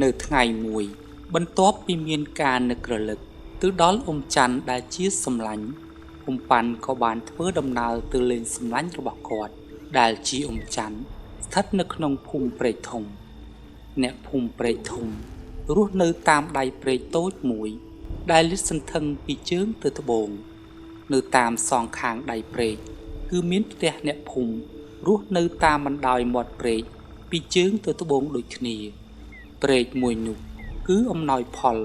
នៅថ្ងៃមួយបន្ទាប់ពីមានការនឹករលឹកទៅដល់អ៊ំច័ន្ទដែលជាសម្លាញ់អ៊ំប៉ាន់ក៏បានធ្វើដំណើរទៅលេងសម្លាញ់របស់គាត់ដែលជាអ៊ំច័ន្ទស្ថិតនៅក្នុងភូមិព្រែកធំអ្នកភូមិព្រែកធំរស់នៅតាមដៃព្រែកតូចមួយដែលលាតសន្ធឹងពីជើងទៅត្បូងនៅតាមសងខាងដៃព្រែកគឺមានផ្ទះអ្នកភូមិរស់នៅតាមបណ្ដោយមាត់ព្រែកពីជើងទៅត្បូងដូចគ្នាព្រែកមួយនោះគឺអំណោយផល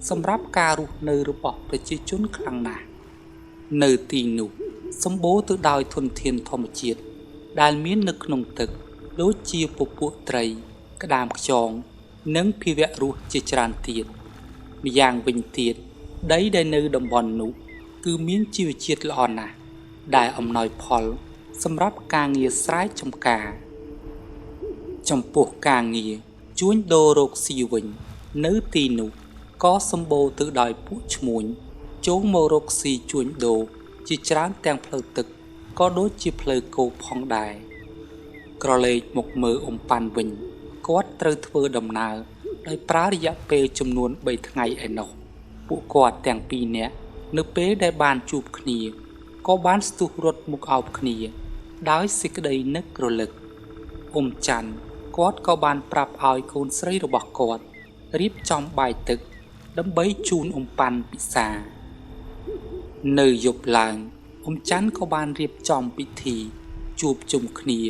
សម្រាប់ការរស់នៅរបស់ប្រជាជនខ្លាំងណាស់នៅទីនោះសម្បូរទៅដោយធនធានធម្មជាតិដែលមាននៅក្នុងទឹកដូចជាពពួកត្រីក្តាមខ្យងនិងភាវៈរស់ជាច្រើនទៀតម្យ៉ាងវិញទៀតដីដែលនៅតំបន់នោះគឺមានជីវជាតិល្អណាស់ដែលអំណោយផលសម្រាប់ការងារស្រែចម្ការចំពោះការងារជួញដូររកស៊ីវិញនៅទីនោះក៏សម្បូរទៅដោយពួកឈ្មួញចូលមករកស៊ីជួញដូរជាច្រើនទាំងផ្លូវទឹកក៏ដូចជាផ្លូវគោកផងដែរក្រឡេកមកមើលអ៊ំប៉ាន់វិញគាត់ត្រូវធ្វើដំណើរដោយប្រើរយៈពេលចំនួន3ថ្ងៃឯណោះពួកគាត់ទាំងពីរនាក់នៅពេលដែលបានជួបគ្នាក៏បានស្ទុះរត់មកអោបគ្នាដោយសេចក្តីនឹករលឹកអ៊ំច័ន្ទគាត់ក៏បានប្រាប់ឲ្យកូនស្រីរបស់គាត់រៀបចំបាយទឹកដើម្បីជូនអ៊ំប៉ាន់ពិសានៅយប់ឡើងអ៊ំច័ន្ទក៏បានរៀបចំពិធីជួបជុំគ្នា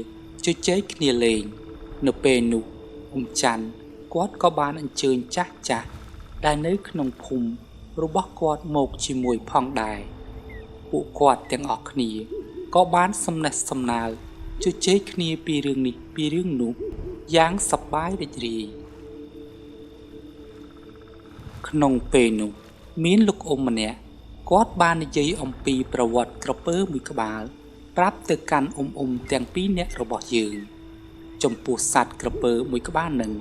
ជជែកគ្នាលេងនៅពេលនោះអ៊ំច័ន្ទគាត់ក៏បានអញ្ជើញចាស់ដែលនៅក្នុងភូមិរបស់គាត់មកជាមួយផងដែរពួកគាត់ទាំងអស់គ្នាក៏បានសំណេះសំណាលជជែកគ្នាពីរឿងនេះពីរឿងនោះយ៉ាងសប្បាយរីករាយក្នុងពេលនោះមានលោកអ៊ំម្នាក់គាត់បាននិយាយអំពីប្រវត្តិក្រពើមួយក្បាលប្រាប់ទៅកាន់អ៊ំទាំងពីរនាក់របស់យើងចំពោះសត្វក្រពើមួយក្បាលនឹង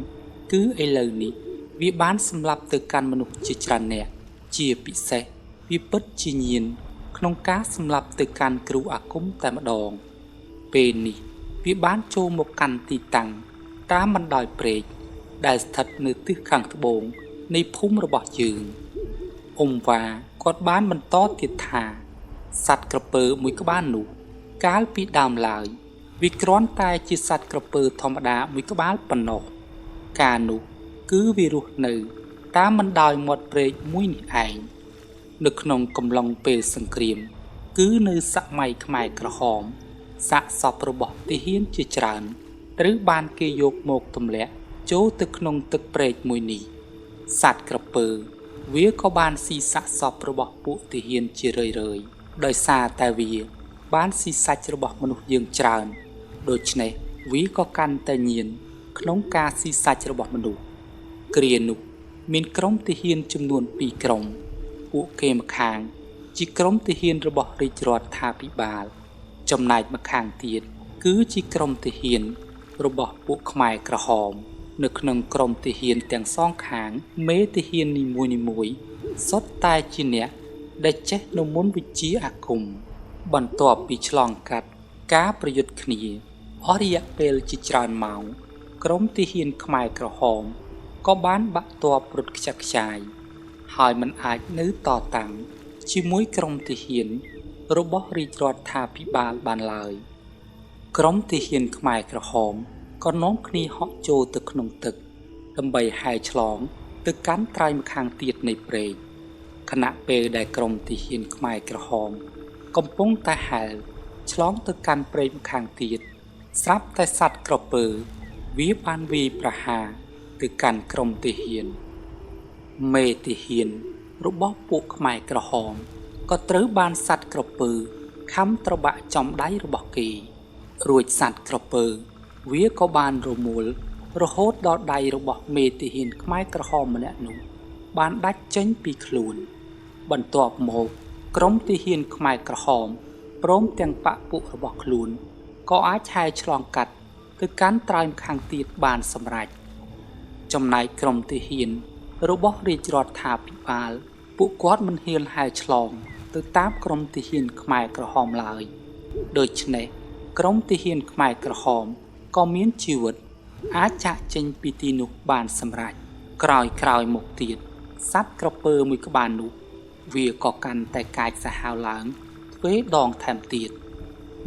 គឺឥឡូវនេះវាបានសម្លាប់ទៅកាន់មនុស្សជាច្រើននាក់ជាពិសេសវាពិតជាញៀនក្នុងការសម្លាប់ទៅកាន់គ្រូអាគមតែម្ដងពេលនេះវាបានចូលមកកាន់ទីតាំងតាមបណ្ដោយព្រែកដែលស្ថិតនៅទិសខាងត្បូងនៃភូមិរបស់យើងអ៊ំវ៉ាគាត់បានបន្តទៀតថាសត្វក្រពើមួយក្បាលនោះកាលពីដើមឡើយវាគ្រាន់តែជាសត្វក្រពើធម្មតាមួយក្បាលប៉ុណ្ណោះកាលនោះគឺវារស់នៅតាមបណ្ដោយមាត់ព្រែកមួយនេះឯងនៅក្នុងកំឡុងពេលសង្គ្រាមគឺនៅសម័យខ្មែរក្រហមសាកសពរបស់ទាហានជាច្រើនត្រូវបានគេយកមកទម្លាក់ចូលទៅក្នុងទឹកព្រែកមួយនេះសត្វក្រពើវាក៏បានស៊ីសាកសពរបស់ពួកទាហានជារឿយៗដោយសារតែវាបានស៊ីសាច់របស់មនុស្សយើងច្រើនដូច្នេះវាក៏កាន់តែញៀនក្នុងការស៊ីសាច់របស់មនុស្សគ្រានោះមានក្រុមទាហានចំនួន2ក្រុមពួកគេម្ខាងជាក្រុមទាហានរបស់រាជរដ្ឋាភិបាលចំណែកម្ខាងទៀតគឺជាក្រុមទាហានរបស់ពួកខ្មែរក្រហមនៅក្នុងក្រុមទាហានទាំងសងខាងមេទាហាននីមួយៗសុទ្ធតែជាអ្នកដែលចេះនៅមុនវិជ្ជាអាគមបន្ទាប់ពីឆ្លងកាត់ការប្រយុទ្ធគ្នាអស់រយៈពេលជាច្រើនម៉ោងក្រុមទាហានខ្មែរក្រហមក៏បានបាក់ទ័ពរត់ខ្ចាត់ខ្ចាយហើយមិនអាចនៅតតាំងជាមួយក្រុមទាហានរបស់រាជរដ្ឋាភិបាលបានឡើយក្រុមទាហានខ្មែរក្រហមក៏នាំគ្នាហក់ចូលទៅក្នុងទឹកដើម្បីហែឆ្លងទៅកាន់ត្រើយម្ខាងទៀតនៃព្រែកខណៈពេលដែលក្រុមទាហានខ្មែរក្រហមកំពុងតែហែលឆ្លងទៅកាន់ព្រែកម្ខាងទៀតស្រាប់តែសត្វក្រពើវាបានវាយប្រហារទៅកាន់ក្រុមទាហានមេទាហានរបស់ពួកខ្មែរក្រហមក៏ត្រូវបានសត្វក្រពើខំត្របាក់ចំដៃរបស់គេរួចសត្វក្រពើវាក៏បានរមួលរហូតដល់ដៃរបស់មេទាហានខ្មែរក្រហមម្នាក់នោះបានដាច់ចេញពីខ្លួនបន្ទាប់មកក្រុមទាហានខ្មែរក្រហមព្រមទាំងបពុរបស់ខ្លួនក៏អាចហែឆ្លងកាត់ទៅកាន់ត្រើយម្ខាងទៀតបានសម្រេចចំណែកក្រុមទាហានរបស់រាជរដ្ឋាភិបាលពួកគាត់មិនហ៊ានហែឆ្លងទៅតាមក្រុមទាហានខ្មែរក្រហមឡើយដូច្នេះក្រុមទាហានខ្មែរក្រហមក៏មានជីវិតអាចចាកចេញពីទីនោះបានសម្រេច ក្រោយមកទៀតសត្វក្រពើមួយក្បាលនោះវាក៏កាន់តែកាចសាហាវឡើងទ្វេដងថែមទៀត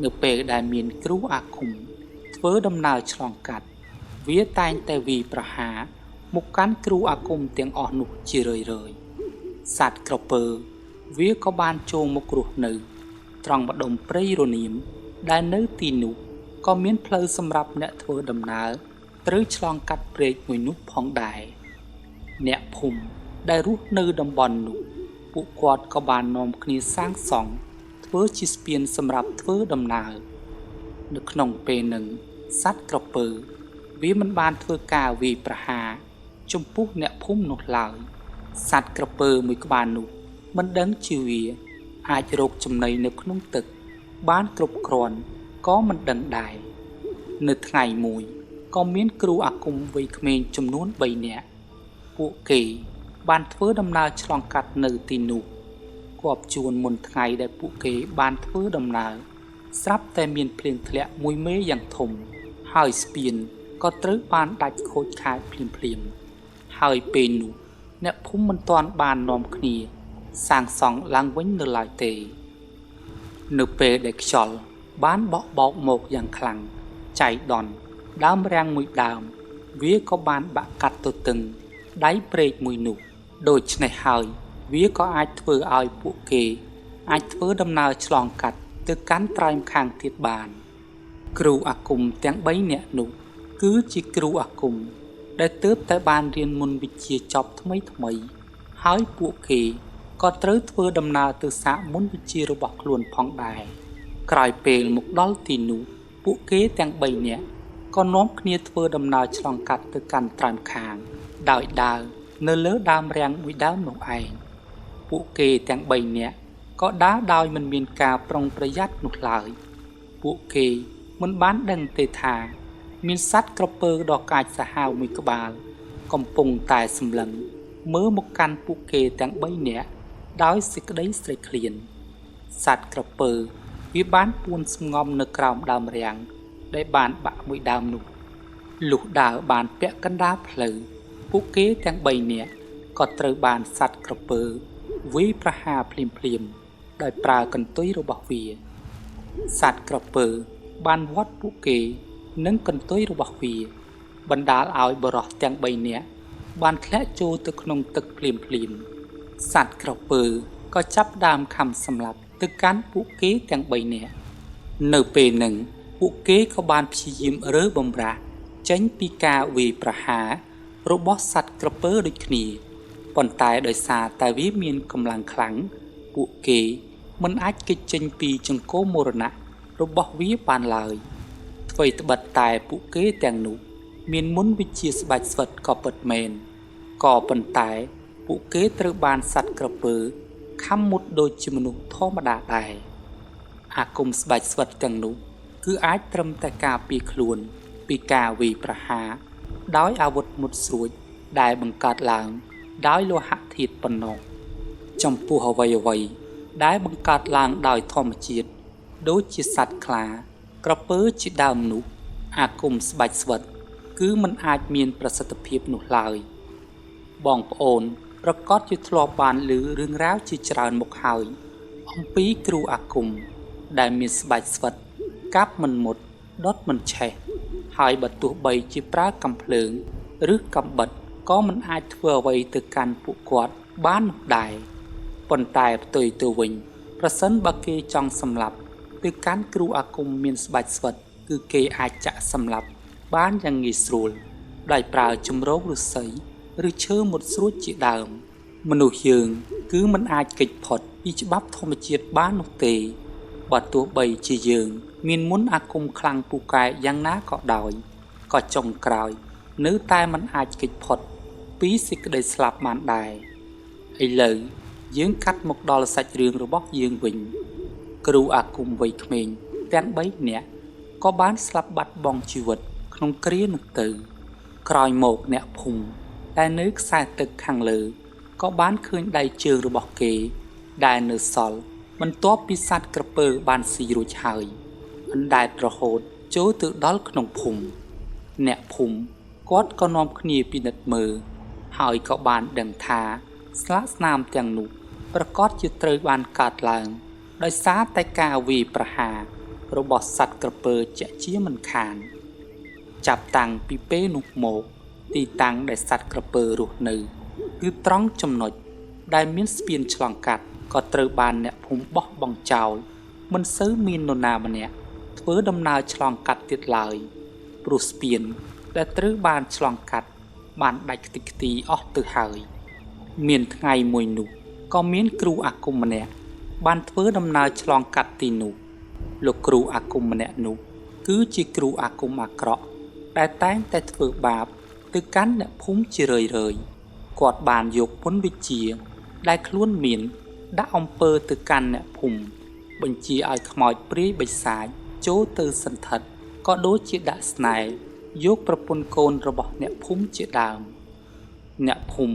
នៅពេលដែលមានគ្រូអាគមធ្វើដំណើរឆ្លងកាត់វាតែងតែវាប្រហារមកកាន់គ្រូអាគមទាំងអស់នោះជារឿយសត្វក្រពើវាក៏បានចូលមករស់នៅត្រង់ម្ដុំព្រៃរនាមដែលនៅទីនោះក៏មានផ្លូវសម្រាប់អ្នកធ្វើដំណើរត្រូវឆ្លងកាត់ព្រែកមួយនោះផងដែរអ្នកភូមិដែលរស់នៅតំបន់នោះពួកគាត់ក៏បាននាំគ្នាសាងសង់ធ្វើជាស្ពានសម្រាប់ធ្វើដំណើរនៅក្នុងពេលនឹងសត្វក្រពើវាមិនបានធ្វើការវាយប្រហារចំពោះអ្នកភូមិនោះឡើយសត្វក្រពើមួយក្បាលនោះមិនដឹងជាវាអាចរកចំណីនៅក្នុងទឹកបានគ្រប់គ្រាន់ក៏មិនដឹងដែរនៅថ្ងៃមួយក៏មានគ្រូអាគមវ័យក្មេងចំនួន3នាក់ពួកគេបានធ្វើដំណើរឆ្លងកាត់នៅទីនោះគប់ជួនមុនថ្ងៃដែលពួកគេបានធ្វើដំណើរស្រាប់តែមានភ្លៀងធ្លាក់មួយមេយ៉ាងធំហើយស្ពានក៏ត្រូវបានដាច់ខូចខាតភ្លាមហើយពេលនោះអ្នកភូមិមិនទាន់បាននាំគ្នាសាងសង់ឡើងវិញនៅឡើយទេនៅពេលដែលខ្យល់បានបក់បោកមកយ៉ាងខ្លាំងចៃដន្យដើមរាំងមួយដើមវាក៏បានបាក់កាត់ទៅទិងដៃព្រែកមួយនោះដូច្នេះហើយវាក៏អាចធ្វើឲ្យពួកគេអាចធ្វើដំណើរឆ្លងកាត់ទៅកាន់ត្រែមខាងទៀតបានគ្រូអាគមទាំង3នាក់នោះគឺជាគ្រូអាគមដែលទើបតែបានរៀនមុនវិជ្ជាចប់ថ្មីហើយពួកគេក៏ត្រូវធ្វើដំណើរទៅសាកមុនវិជ្ជារបស់ខ្លួនផងដែរក្រោយពេលមកដល់ទីនោះពួកគេទាំង3នាក់ក៏នាំគ្នាធ្វើដំណើរឆ្លងកាត់ទៅកាន់ត្រែមខាងដោយដើរនៅលើដើមរាំងមួយដើមនោះឯងពួកគេទាំង3នាក់ក៏ដើរដោយមិនមានការប្រុងប្រយ័ត្ននោះឡើយពួកគេមិនបានដឹងទេថាមានសត្វក្រពើដ៏កាចសាហាវមួយក្បាលកំពុងតែសម្លឹងមើលមកកាន់ពួកគេទាំង3នាក់ដោយសេចក្តីស្រេកឃ្លានសត្វក្រពើវាបានពួនស្ងំនៅក្រោមដើមរាំងដែលបានបាក់មួយដើមនោះលុះដើរបានពាក់កណ្ដាលផ្លូវពួកគេទាំង3នាក់ក៏ត្រូវបានសត្វក្រពើវាយប្រហារភ្លាមដោយប្រើកន្ទុយរបស់វាសត្វក្រពើបានវាត់ពួកគេនឹងកន្ទុយរបស់វាបណ្ដាលឲ្យបរិសទាំង3នាក់បានធ្លាក់ចូលទៅក្នុងទឹកភ្លាមសត្វក្រពើក៏ចាប់ដើមខំសម្លាប់ទៅកាន់ពួកគេទាំង3នាក់នៅពេលនឹងពួកគេក៏បានព្យាយាមរើបំរាស់ចេញពីការវាយប្រហាររបស់សត្វក្រពើដូចគ្នាប៉ុន្តែដោយសារតែវាមានកម្លាំងខ្លាំងពួកគេមិនអាចគេចចេញពីចង្កូមមរណៈរបស់វាបានឡើយអ្វីត្បិតតែពួកគេទាំងនោះមានមុនវិជ្ជាស្បែកស្វិតក៏ពិតមែនក៏ប៉ុន្តែពួកគេត្រូវបានសត្វក្រពើខំមុតដូចជាមនុស្សធម្មតាដែរអាគមស្បែកស្វិតទាំងនោះគឺអាចត្រឹមតែការពារខ្លួនពីការវាយប្រហារដោយអាវុធមុតស្រួចដែលបង្កើតឡើងដោយលោហៈធាតុប៉ុណ្ណោះចំពោះអ្វីដែលបង្កើតឡើងដោយធម្មជាតិដូចជាសត្វខ្លាក្រពើជាដើមនោះអាគមស្បែកស្វិតគឺមិនអាចមានប្រសិទ្ធភាពនោះឡើយបងប្អូនប្រកាសជាធ្លាប់បានឮរឿងរ៉ាវជាច្រើនមកហើយអំពីគ្រូអាគមដែលមានស្បែកស្វិតកាប់មិនមុតដុតមិនឆេះហើយបើទោះបីជាប្រើកាំភ្លើងឬកាំបិតក៏មិនអាចធ្វើអ្វីទៅកាន់ពួកគាត់បាននោះដែរប៉ុន្តែផ្ទុយទៅវិញប្រសិនបើគេចង់សម្លាប់ទៅកាន់គ្រូអាគមមានស្បែកស្វិតគឺគេអាចចាក់សម្លាប់បានយ៉ាងងាយស្រួលដោយប្រើជំរងឫស្សីឬឈើមុតស្រួចជាដើមមនុស្សយើងគឺមិនអាចគេចផុតពីច្បាប់ធម្មជាតិបាននោះទេបើទោះបីជាយើងមានមុនអាគមខ្លាំងពូកែយ៉ាងណាក៏ដោយក៏ចុងក្រោយនៅតែមិនអាចគេចផុតពីសេចក្តីស្លាប់បានដែរឥឡូវយើងកាត់មកដល់សាច់រឿងរបស់យើងវិញគ្រូអាគមវ័យក្មេងទាំង3នាក់ក៏បានស្លាប់បាត់បង់ជីវិតក្នុងគ្រានោះទៅក្រោយមកអ្នកភូមិដែលនៅខ្សែទឹកខាងលើក៏បានឃើញដៃជើងរបស់គេដែលនៅសល់បន្ទាប់ពីសត្វក្រពើបានស៊ីរួចហើយអណ្ដែតរហូតចូលទៅដល់ក្នុងភូមិអ្នកភូមិគាត់ក៏នាំគ្នាពិនិត្យមើល ហើយក៏បានដឹងថាស្លាកស្នាមទាំងនោះប្រកាសជាត្រូវបានកាត់ឡើងដោយសារតែការវាយប្រហាររបស់សត្វក្រពើជាក់ជាមិនខានចាប់តាំងពីពេលនោះមកទីតាំងដែលសត្វក្រពើរស់នៅគឺត្រង់ចំណុចដែលមានស្ពានឆ្លងកាត់ក៏ត្រូវបានអ្នកភូមិបោះបង់ចោលមិនសូវមាននរណាម្នាក់ធ្វើដំណើរឆ្លងកាត់ទៀតឡើយព្រោះស្ពានដែលត្រូវបានឆ្លងកាត់បានដាច់ខ្ទេចខ្ទីអស់ទៅហើយមានថ្ងៃមួយនោះក៏មានគ្រូអាគមម្នាក់បានធ្វើដំណើរឆ្លងកាត់ទីនោះលោកគ្រូអាគមម្នាក់នោះគឺជាគ្រូអាគមអាក្រក់ដែលតែងតែធ្វើបាបទៅកាន់អ្នកភូមិជារឿយៗគាត់បានយកពន្ធវិជ្ជាដែលខ្លួនមានដាក់អំពើទៅកាន់អ្នកភូមិបញ្ជាឲ្យខ្មោចព្រាយបិសាចចូលទៅសន្ធិដ្ឋក៏ដូចជាដាក់ស្នេហ៍យកប្រពន្ធកូនរបស់អ្នកភូមិជាដើមអ្នកភូមិ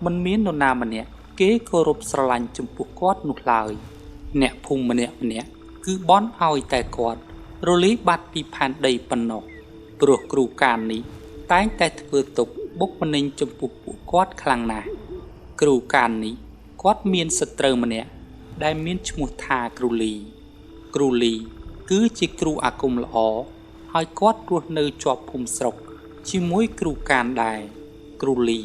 មិនមាននរណាម្នាក់គេគោរពស្រឡាញ់ចំពោះគាត់នោះឡើយអ្នកភូមិម្នាក់គឺបន់ឲ្យតែគាត់រលាយបាត់ពីផែនដីប៉ុណ្ណោះព្រោះគ្រូកាននេះតែងតែធ្វើទុកបុកម្នេញចំពោះពួកគាត់ខ្លាំងណាស់គ្រូកាននេះគាត់មានសត្រូវម្នាក់ដែលមានឈ្មោះថាគ្រូលីគឺជាគ្រូអាគមល្អហើយគាត់រស់នៅជាប់ភូមិស្រុកជាមួយគ្រូកានដែរគ្រូលី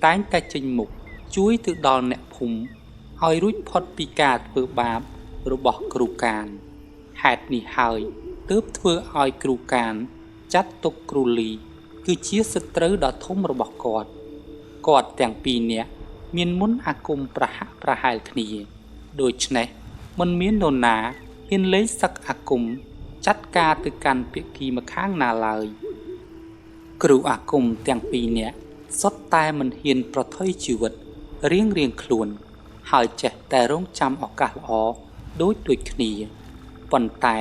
តែងតែចេញមុខជួយទៅដល់អ្នកភូមិឲ្យរួចផុតពីការធ្វើបាបរបស់គ្រូកានហេតុនេះហើយទើបធ្វើឲ្យគ្រូកានចាត់ទុកគ្រូលីគឺជាសត្រូវដ៏ធំរបស់គាត់ទាំងពីរនាក់មានមុនអាគមប្រហាក់ប្រហែលគ្នាដូច្នេះមិនមាននរណាហ៊ានលេងសឹកអាគមចាត់ការទៅកាន់ភាគីម្ខាងណាឡើយគ្រូអាគមទាំងពីរនាក់សុទ្ធតែមិនហ៊ានប្រថុយជីវិតរៀងខ្លួនហើយចេះតែរងចាំឱកាសល្អដូចគ្នាប៉ុន្តែ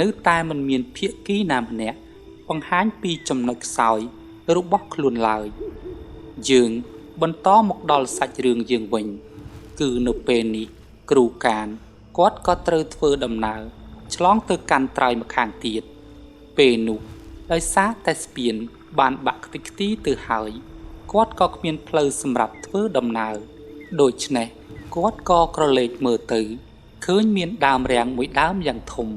នៅតែមិនមានភាគីណាម្នាក់បង្ហាញពីចំណុចខ្សោយរបស់ខ្លួនឡើយយើងបន្តមកដល់សាច់រឿងយើងវិញគឺនៅពេលនេះគ្រូកានគាត់ក៏ត្រូវធ្វើដំណើរឆ្លងទៅកាន់ត្រើយម្ខាងទៀតពេលនោះដោយសារតែស្ពានបានបាក់ខ្ទេចខ្ទីទៅហើយគាត់ក៏គ្មានផ្លូវសម្រាប់ធ្វើដំណើរដូច្នេះគាត់ក៏ក្រឡេកមើលទៅឃើញមានដើមរាំងមួយដើមយ៉ាងធំ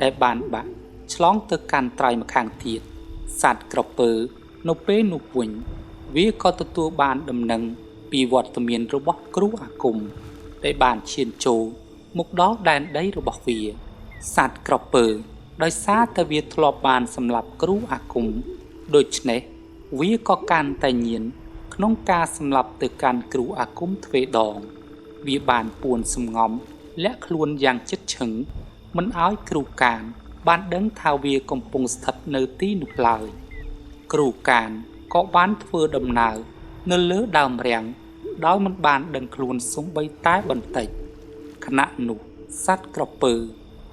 ដែលបានបាក់ឆ្លងទៅកាន់ត្រើយម្ខាងទៀតសត្វក្រពើនៅពេលនោះវិញវាក៏ទទួលបានដំណឹងពីវត្តមានរបស់គ្រូអាគមដែលបានឈានចូលមកដល់ដែនដីរបស់វាសត្វក្រពើដោយសារតែវាធ្លាប់បានសម្លាប់គ្រូអាគមដូច្នេះវាក៏កាន់តែញៀនក្នុងការសម្លាប់ទៅកាន់គ្រូអាគមទ្វេដងវាបានពួនសំងំលាក់ខ្លួនយ៉ាងជិតឈឹងមិនឲ្យគ្រូកានបានដឹងថាវាកំពុងស្ថិតនៅទីនោះឡើយគ្រូកានក៏បានធ្វើដំណើរនៅលើដើមរាំងដោយមិនបានដឹងខ្លួនសូម្បីតែបន្តិចខណៈនោះសត្វក្រពើ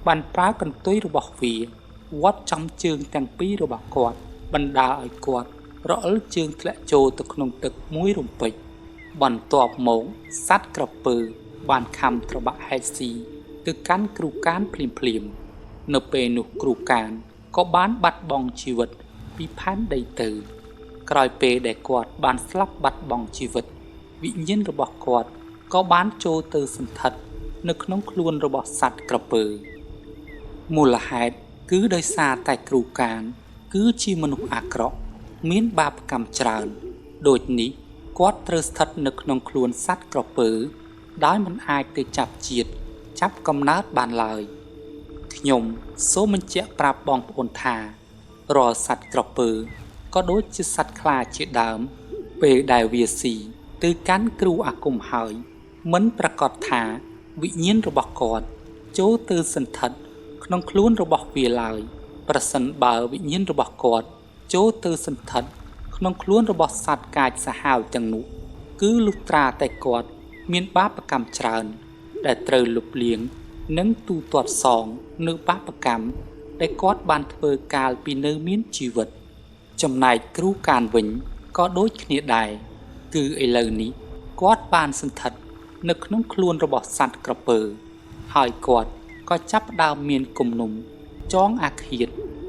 បានប្រើកន្ទុយរបស់វាវាត់ចំជើងទាំងពីររបស់គាត់បណ្ដាលឲ្យគាត់រអិលជើងធ្លាក់ចូលទៅក្នុងទឹកមួយរំពេចបន្ទាប់មកសត្វក្រពើបានខំត្របាក់ហែកស៊ីទៅកាន់គ្រូកានភ្លាមនៅពេលនោះគ្រូកានក៏បានបាត់បង់ជីវិតពីផែនដីទៅក្រោយពេលដែលគាត់បានស្លាប់បាត់បង់ជីវិតវិញ្ញាណរបស់គាត់ក៏បានចូលទៅសន្ធិដ្ឋនៅក្នុងខ្លួនរបស់សត្វក្រពើមូលហេតុគឺដោយសារតែគ្រូកានគឺជាមនុស្សអាក្រក់មានបាបកម្មច្រើនដូចនេះគាត់ត្រូវស្ថិតនៅក្នុងខ្លួនសត្វក្រពើដោយមិនអាចទៅចាប់ជាតិចាប់កំណើតបានឡើយខ្ញុំសូមបញ្ជាក់ប្រាប់បងប្អូនថារាល់សត្វក្រពើក៏ដូចជាសត្វខ្លាជាដើមពេលដែលវាស៊ីទៅកាន់គ្រូអាគមហើយមិនប្រកាសថាវិញ្ញាណរបស់គាត់ចូលទៅសន្ធិដ្ឋក្នុងខ្លួនរបស់វាឡើយប្រសិនបើវិញ្ញាណរបស់គាត់ចូលទៅសន្ធិដ្ឋក្នុងខ្លួនរបស់សត្វកាចសាហាវទាំងនោះគឺលុះត្រាតែគាត់មានបាបកម្មច្រើនដែលត្រូវលុបលាងនិងទូទាត់សងនៅបាបកម្មដែលគាត់បានធ្វើកាលពីនៅមានជីវិតចំណែកគ្រូកានវិញក៏ដូចគ្នាដែរគឺឥឡូវនេះគាត់បានសន្ធិដ្ឋនៅក្នុងខ្លួនរបស់សត្វក្រពើហើយគាត់ក៏ចាប់ផ្ដើមមានគំនុំចងអាឃាត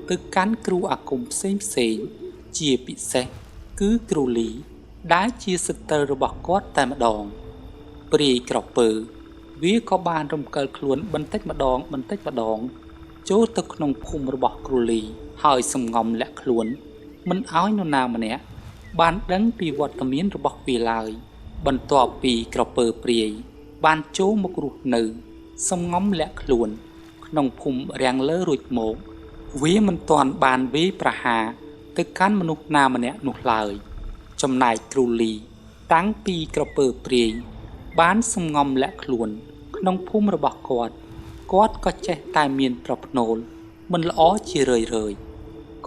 ទៅកាន់គ្រូអាគមផ្សេងជាពិសេសគឺគ្រូលី ដែលជាសត្រូវរបស់គាត់តែម្ដងព្រាយក្រពើវាក៏បានរំកិលខ្លួនបន្តិចម្ដងចូលទៅក្នុងភូមិរបស់គ្រូលីហើយសំងំលាក់ខ្លួនមិនឲ្យនរណាម្នាក់បានដឹងពីវត្តមានរបស់វាឡើយបន្ទាប់ពីក្រពើព្រាយបានចូលមករស់នៅសំងំលាក់ខ្លួនក្នុងភូមិរាំងលើរួចមកវាមិនទាន់បានវាយប្រហារទៅកាន់មនុស្សណាម្នាក់នោះឡើយចំណែកគ្រូលីតាំងពីក្រពើព្រាយបានសំងំលាក់ខ្លួនក្នុងភូមិរបស់គាត់ក៏ចេះតែមានប្រផ្នូលមិនល្អជារឿយ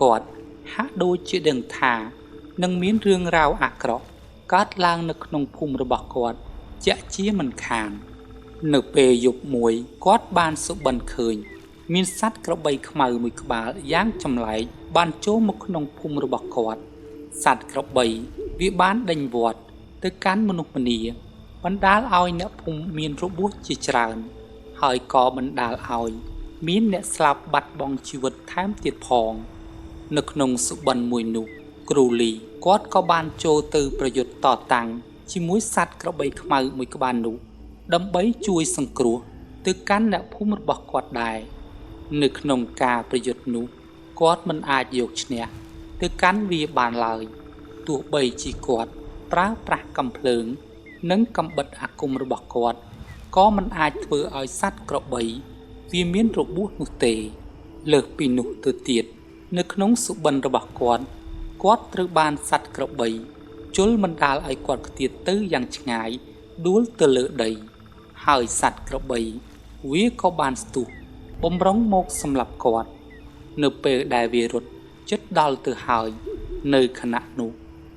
គាត់ហាក់ដូចជាដឹងថានឹងមានរឿងរ៉ាវអាក្រក់កើតឡើងនៅក្នុងភូមិរបស់គាត់ជាក់ជាមិនខាននៅពេលយប់មួយគាត់បានសុបិនឃើញមានសត្វក្របីខ្មៅមួយក្បាលយ៉ាងចម្លែកបានចូលមកក្នុងភូមិរបស់គាត់សត្វក្របីវាបានដេញវត្តទៅកាន់មនុស្សម្នាបណ្ដាលឲ្យអ្នកភូមិមានរបួសជាច្រើនហើយក៏បណ្ដាលឲ្យមានអ្នកស្លាប់បាត់បង់ជីវិតថែមទៀតផងនៅក្នុងសុបិនមួយនោះគ្រូលីគាត់ក៏បានចូលទៅប្រយុទ្ធតតាំងជាមួយសត្វក្របីខ្មៅមួយក្បាលនោះដើម្បីជួយសង្គ្រោះទៅកាន់អ្នកភូមិរបស់គាត់ដែរនៅក្នុងការប្រយុទ្ធនោះគាត់មិនអាចយកឈ្នះទៅកាន់វាបានឡើយទោះបីជាគាត់ប្រើប្រាស់កាំភ្លើងនិងកាំបិតអាគមរបស់គាត់ក៏មិនអាចធ្វើឲ្យសត្វក្របីវាមានរបួសនោះទេលើសពីនោះទៅទៀតនៅក្នុងសុបិនរបស់គាត់ត្រូវបានសត្វក្របីជលបណ្ដាលឲ្យគាត់ខ្ទាតទៅយ៉ាងឆ្ងាយដួលទៅលើដីហើយសត្វក្របីវាក៏បានស្ទុះបំរុងមកសម្លាប់គាត់នៅពេលដែលវារត់ជិតដល់ទៅហើយនៅខណៈនោះ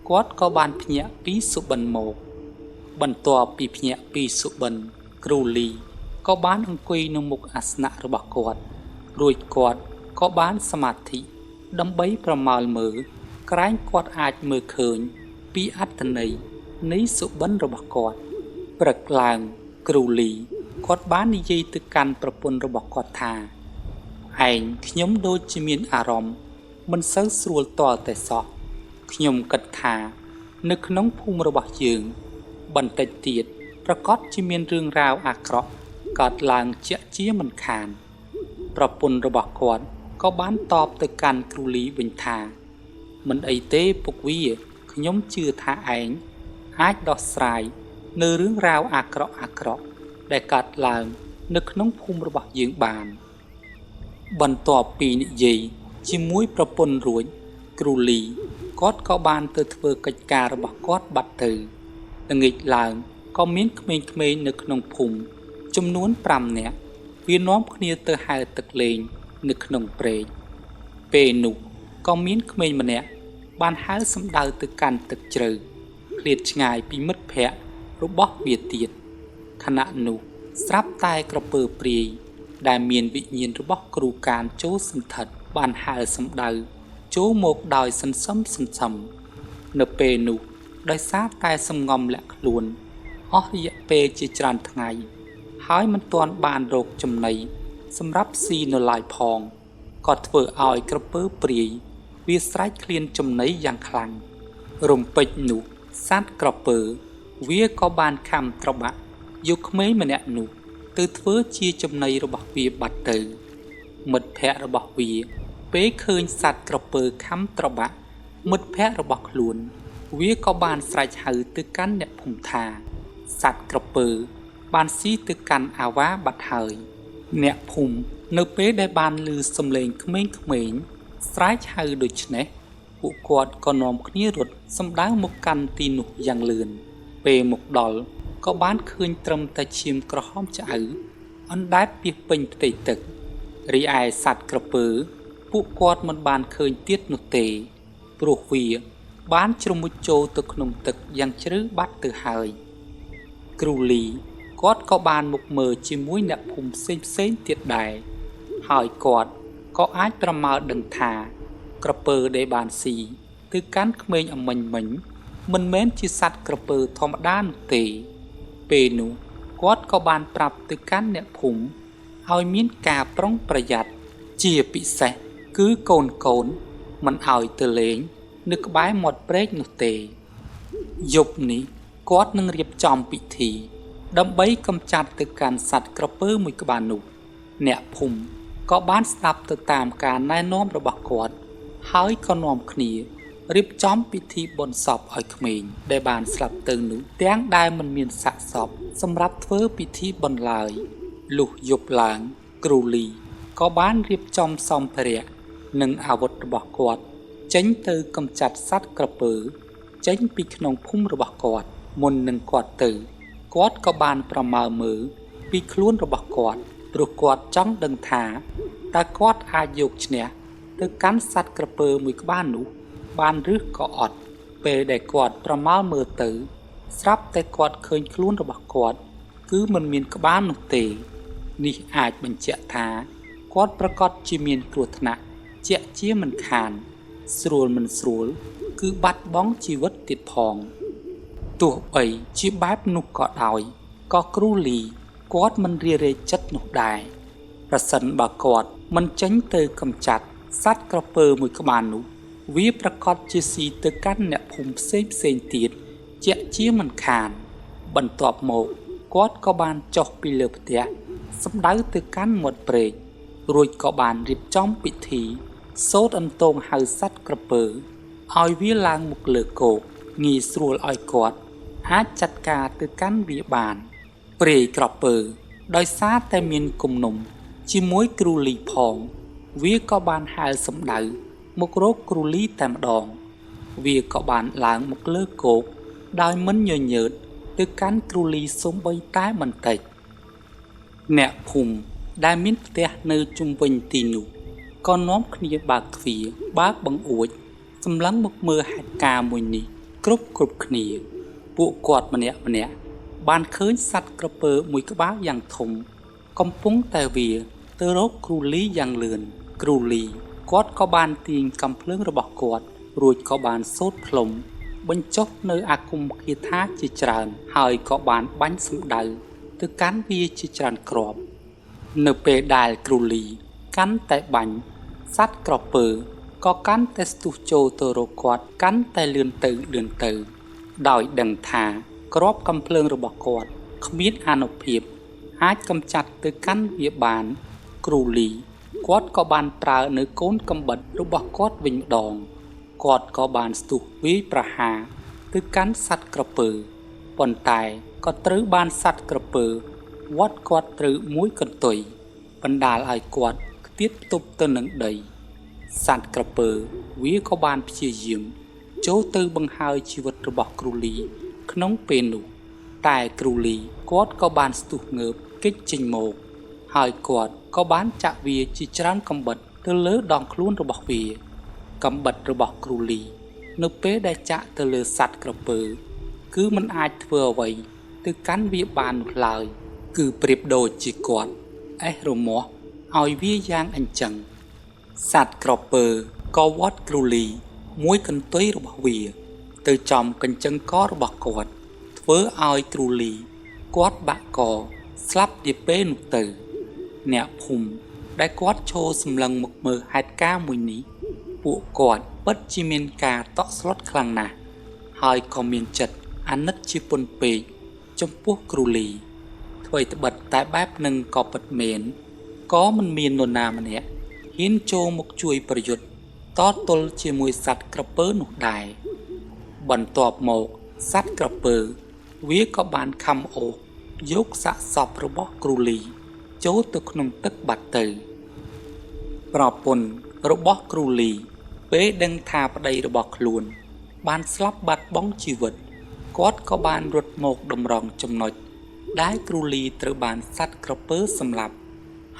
គាត់ក៏បានភ្ញាក់ពីសុបិនមកបន្ទាប់ពីភ្ញាក់ពីសុបិនគ្រូលីក៏បានអង្គុយនៅមុខអាសនៈរបស់គាត់រួចគាត់ក៏បានសមាធិដើម្បីប្រមាលមើលក្រែងគាត់អាចមើលឃើញពីអត្ថន័យនៃសុបិនរបស់គាត់ព្រឹកឡើងគ្រូលីគាត់បាននិយាយទៅកាន់ប្រពន្ធរបស់គាត់ថាឯងខ្ញុំដូចជាមានអារម្មណ៍មិនសូវស្រួលតតែសោះខ្ញុំគិតថានៅក្នុងភូមិរបស់យើងបន្តិចទៀតប្រកាសជាមានរឿងរ៉ាវអាក្រក់កើតឡើងជាក់ជាមិនខានប្រពន្ធរបស់គាត់ក៏បានតបទៅកាន់គ្រូលីវិញថាមិនអីទេពុកវាខ្ញុំជឿថាឯងអាចដោះស្រាយនៅរឿងរ៉ាវអាក្រក់ដែលកើតឡើងនៅក្នុងភូមិរបស់យើងបានបន្ទាប់ពីនិយាយជាមួយប្រពន្ធរួចគ្រូលីគាត់ក៏បានទៅធ្វើកិច្ចការរបស់គាត់បាត់ទៅល្ងាចឡើងក៏មានក្មេងៗនៅក្នុងភូមិចំនួន5នាក់វានាំគ្នាទៅហែលទឹកលេងនៅក្នុងព្រែកពេលនោះក៏មានក្មេងម្នាក់បានហែលសំដៅទៅកាន់ទឹកជ្រៅឃ្លាតឆ្ងាយពីមិត្តភ័ក្តិរបស់វាទៀតខណៈនោះស្រាប់តែក្រពើព្រាយដែលមានវិញ្ញាណរបស់គ្រូកានចូលសន្ធិដ្ឋបានហែលសំដៅចូលមកដោយសន្សំនៅពេលនោះដោយសារតែសំងំលាក់ខ្លួនអស់រយៈពេលជាច្រើនថ្ងៃហើយមិនទាន់បានរកចំណីសម្រាប់ស៊ីនៅឡើយផងក៏ធ្វើឲ្យក្រពើព្រាយវាស្រែកឃ្លានចំណីយ៉ាងខ្លាំងរំពេចនោះសត្វក្រពើវាក៏បានខំត្របាក់យកក្មេងម្នាក់នោះទៅធ្វើជាចំណីរបស់វាបាត់ទៅមិត្តភ័ក្តិរបស់វាពេលឃើញសត្វក្រពើខំត្របាក់មិត្តភ័ក្តិរបស់ខ្លួនវាក៏បានស្រែកហៅទៅកាន់អ្នកភូមិថាសត្វក្រពើបានស៊ីទៅកាន់អាវ៉ាបាត់ហើយអ្នកភូមិនៅពេលដែលបានឮសំឡេងក្មេងៗស្រែកហៅដូច្នេះពួកគាត់ក៏នាំគ្នារត់សម្ដៅមកកាន់ទីនោះយ៉ាងលឿនពេលមកដល់ក៏បានឃើញត្រឹមតែឈាមក្រហមឆ្អៅអណ្ដែតពាសពេញផ្ទៃទឹករីឯសត្វក្រពើពួកគាត់មិនបានឃើញទៀតនោះទេព្រោះវាបានជ្រមុជចូលទៅក្នុងទឹកយ៉ាងជ្រៅបាត់ទៅហើយគ្រូលីគាត់ក៏បានមកមើលជាមួយអ្នកភូមិផ្សេងទៀតដែរហើយគាត់ក៏អាចប្រមាលដឹងថាក្រពើដែលបានស៊ីទៅកាន់ក្មេងអមិញមិញមិនមែនជាសត្វក្រពើធម្មតានោះទេពេលនោះគាត់ក៏បានប្រាប់ទៅកាន់អ្នកភូមិឲ្យមានការប្រុងប្រយ័ត្នជាពិសេសគឺកូនមិនឲ្យទៅលេងនៅក្បែរមាត់ព្រែកនោះទេ យប់នេះគាត់នឹងរៀបចំពិធីដើម្បីកម្ចាត់ទៅកាន់សត្វក្រពើមួយក្បាលនោះអ្នកភូមិក៏បានស្ដាប់ទៅតាមការណែនាំរបស់គាត់ហើយក៏នាំគ្នារៀបចំពិធីបុណ្យសពឲ្យក្មេងដែលបានស្លាប់ទៅនោះទាំងដែលមិនមានសាកសពសម្រាប់ធ្វើពិធីបុណ្យឡើយលុះយប់ឡើងគ្រូលីក៏បានរៀបចំសម្ភារៈនិងអាវុធរបស់គាត់ចេញទៅកម្ចាត់សត្វក្រពើចេញពីក្នុងភូមិរបស់គាត់មុននឹងគាត់ទៅគាត់ក៏បានប្រមើលមើលពីខ្លួនរបស់គាត់ព្រោះគាត់ចង់ដឹងថាតើគាត់អាចយកឈ្នះទៅកាន់សត្វក្រពើមួយក្បាលនោះបានឬក៏អត់ពេលដែលគាត់ប្រមើលមើលទៅស្រាប់តែគាត់ឃើញខ្លួនរបស់គាត់គឺមិនមានក្បាលនោះទេនេះអាចបញ្ជាក់ថាគាត់ប្រកាសជាមានគ្រោះថ្នាក់ជាក់ជាមិនខានស្រួលមិនស្រួលគឺបាត់បង់ជីវិតទៀតផងទោះបីជាបែបនោះក៏ដោយក៏គ្រូលីគាត់មិនរារែកចិត្តនោះដែរប្រសិនបើគាត់មិនចេញទៅកម្ចាត់សត្វក្រពើមួយក្បាលនោះវាប្រកាសជាស៊ីទៅកាន់អ្នកភូមិផ្សេងទៀតជាក់ជាមិនខានបន្ទាប់មកគាត់ក៏បានចុះពីលើផ្ទះសម្ដៅទៅកាន់មាត់ព្រែករួចក៏បានរៀបចំពិធីសូត្រអន្ទងហៅសត្វក្រពើឲ្យវាឡើងមកលើគោកងាយស្រួលឲ្យគាត់អាចចាត់ការទៅកាន់វាបានព្រែកក្រពើដោយសារតែមានគំនុំជាមួយគ្រូលីផងវាក៏បានហៅសម្ដៅមករកគ្រូលីតែម្ដងវាក៏បានឡើងមកលើគោកដោយមិនញញើតទៅកាន់គ្រូលីសូម្បីតែបន្តិចអ្នកភូមិដែលមានផ្ទះនៅជុំវិញទីនោះក៏នាំគ្នាបើកទ្វារបើកបង្អួចសម្លឹងមកមើលហេតុការណ៍មួយនេះគ្រប់គ្នាពួកគាត់ម្នាក់បានឃើញសត្វក្រពើមួយក្បាលយ៉ាងធំកំពុងតែវាទៅរកគ្រូលីយ៉ាងលឿនគ្រូលីគាត់ក៏បានទាញកាំភ្លើងរបស់គាត់រួចក៏បានសូត្រផ្លុំបញ្ចុះនៅអាគមគាថាជាច្រើនហើយក៏បានបាញ់សម្ដៅទៅកាន់វាជាច្រើនគ្រាប់នៅពេលដែលគ្រូលីកាន់តែបាញ់សត្វក្រពើក៏កាន់តែស្ទុះចូលទៅរកគាត់កាន់តែលឿនទៅដោយដឹងថាគ្រាប់កាំភ្លើងរបស់គាត់គ្មានអានុភាពអាចកម្ចាត់ទៅកាន់វាបានគ្រូលីគាត់ក៏បានប្រើនៅកូនកំបិតរបស់គាត់វិញម្ដងគាត់ក៏បានស្ទុះវាយប្រហារទៅកាន់សត្វក្រពើប៉ុន្តែក៏ត្រូវបានសត្វក្រពើវាត់គាត់ត្រូវមួយកន្ទុយបណ្ដាលឲ្យគាត់ខ្ទាតផ្ទប់ទៅនឹងដីសត្វក្រពើវាក៏បានព្យាយាមចូលទៅបង្ហើយជីវិតរបស់គ្រូលីក្នុងពេលនោះតែគ្រូលីគាត់ក៏បានស្ទុះងើបគេចចេញមកហើយគាត់ក៏បានចាក់វាជាច្រើនកំបិតទៅលើដងខ្លួនរបស់វាកំបិតរបស់គ្រូលីនៅពេលដែលចាក់ទៅលើសត្វក្រពើគឺមិនអាចធ្វើអ្វីទៅកាន់វាបាននោះឡើយគឺប្រៀបដូចជាគាត់អេះរមាស់ឲ្យវាយ៉ាងអញ្ចឹងសត្វក្រពើក៏វាត់គ្រូលីមួយកន្ទុយរបស់វាទៅចំកញ្ចឹងករបស់គាត់ធ្វើឲ្យគ្រូលីគាត់បាក់កស្លាប់នាពេលនោះទៅអ្នកភូមិដែលគាត់ឈរសម្លឹងមកមើលហេតុការណ៍មួយនេះពួកគាត់ពិតជាមានការតក់ស្លុតខ្លាំងណាស់ហើយក៏មានចិត្តអាណិតជាពន់ពេកចំពោះគ្រូលីអ្វីត្បិតតែបែបនឹងក៏ពិតមែនក៏មិនមាននរណាម្នាក់ហ៊ានចូលមកជួយប្រយុទ្ធតទល់ជាមួយសត្វក្រពើនោះដែរបន្ទាប់មកសត្វក្រពើវាក៏បានខំអូសយកសាកសពរបស់គ្រូលីចូលទៅក្នុងទឹកបាត់ទៅប្រពន្ធរបស់គ្រូលីពេលដឹងថាប្តីរបស់ខ្លួនបានស្លាប់បាត់បង់ជីវិតគាត់ក៏បានរត់មកតម្រង់ចំណុចដែលគ្រូលីត្រូវបានសត្វក្រពើសម្លាប់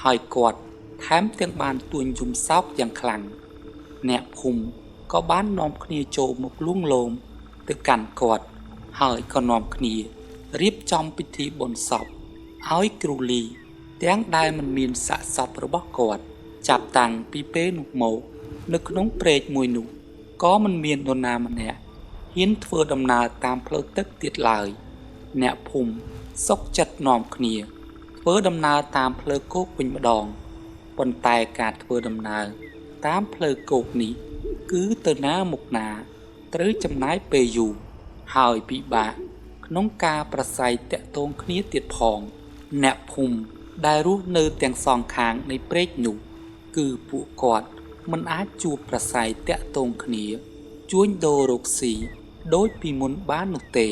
ហើយគាត់ថែមទាំងបានទួញយំសោកយ៉ាងខ្លាំងអ្នកភូមិក៏បាននាំគ្នាចូលមកលួងលោមទៅកាន់គាត់ហើយក៏នាំគ្នារៀបចំពិធីបុណ្យសពឲ្យគ្រូលីទាំងដែលមិនមានសាកសពរបស់គាត់ចាប់តាំងពីពេលនោះមកនៅក្នុងព្រែកមួយនោះក៏មិនមាននរណាម្នាក់ហ៊ានធ្វើដំណើរតាមផ្លូវទឹកទៀតឡើយអ្នកភូមិសុខចិត្តនាំគ្នាធ្វើដំណើរតាមផ្លូវគោកវិញម្ដងប៉ុន្តែការធ្វើដំណើរតាមផ្លូវគោកនេះគឺទៅណាមុខណាត្រូវចំណាយពេលយូរ ហើយពិបាកក្នុងការប្រស័យតាក់ទងគ្នាទៀតផងអ្នកភូមិដែលរស់នៅទាំងសងខាងនៃព្រែកនោះគឺពួកគាត់មិនអាចជួបប្រស័យតាក់ទងគ្នាជួញដូររកស៊ីដោយពីមុនបាននោះទេ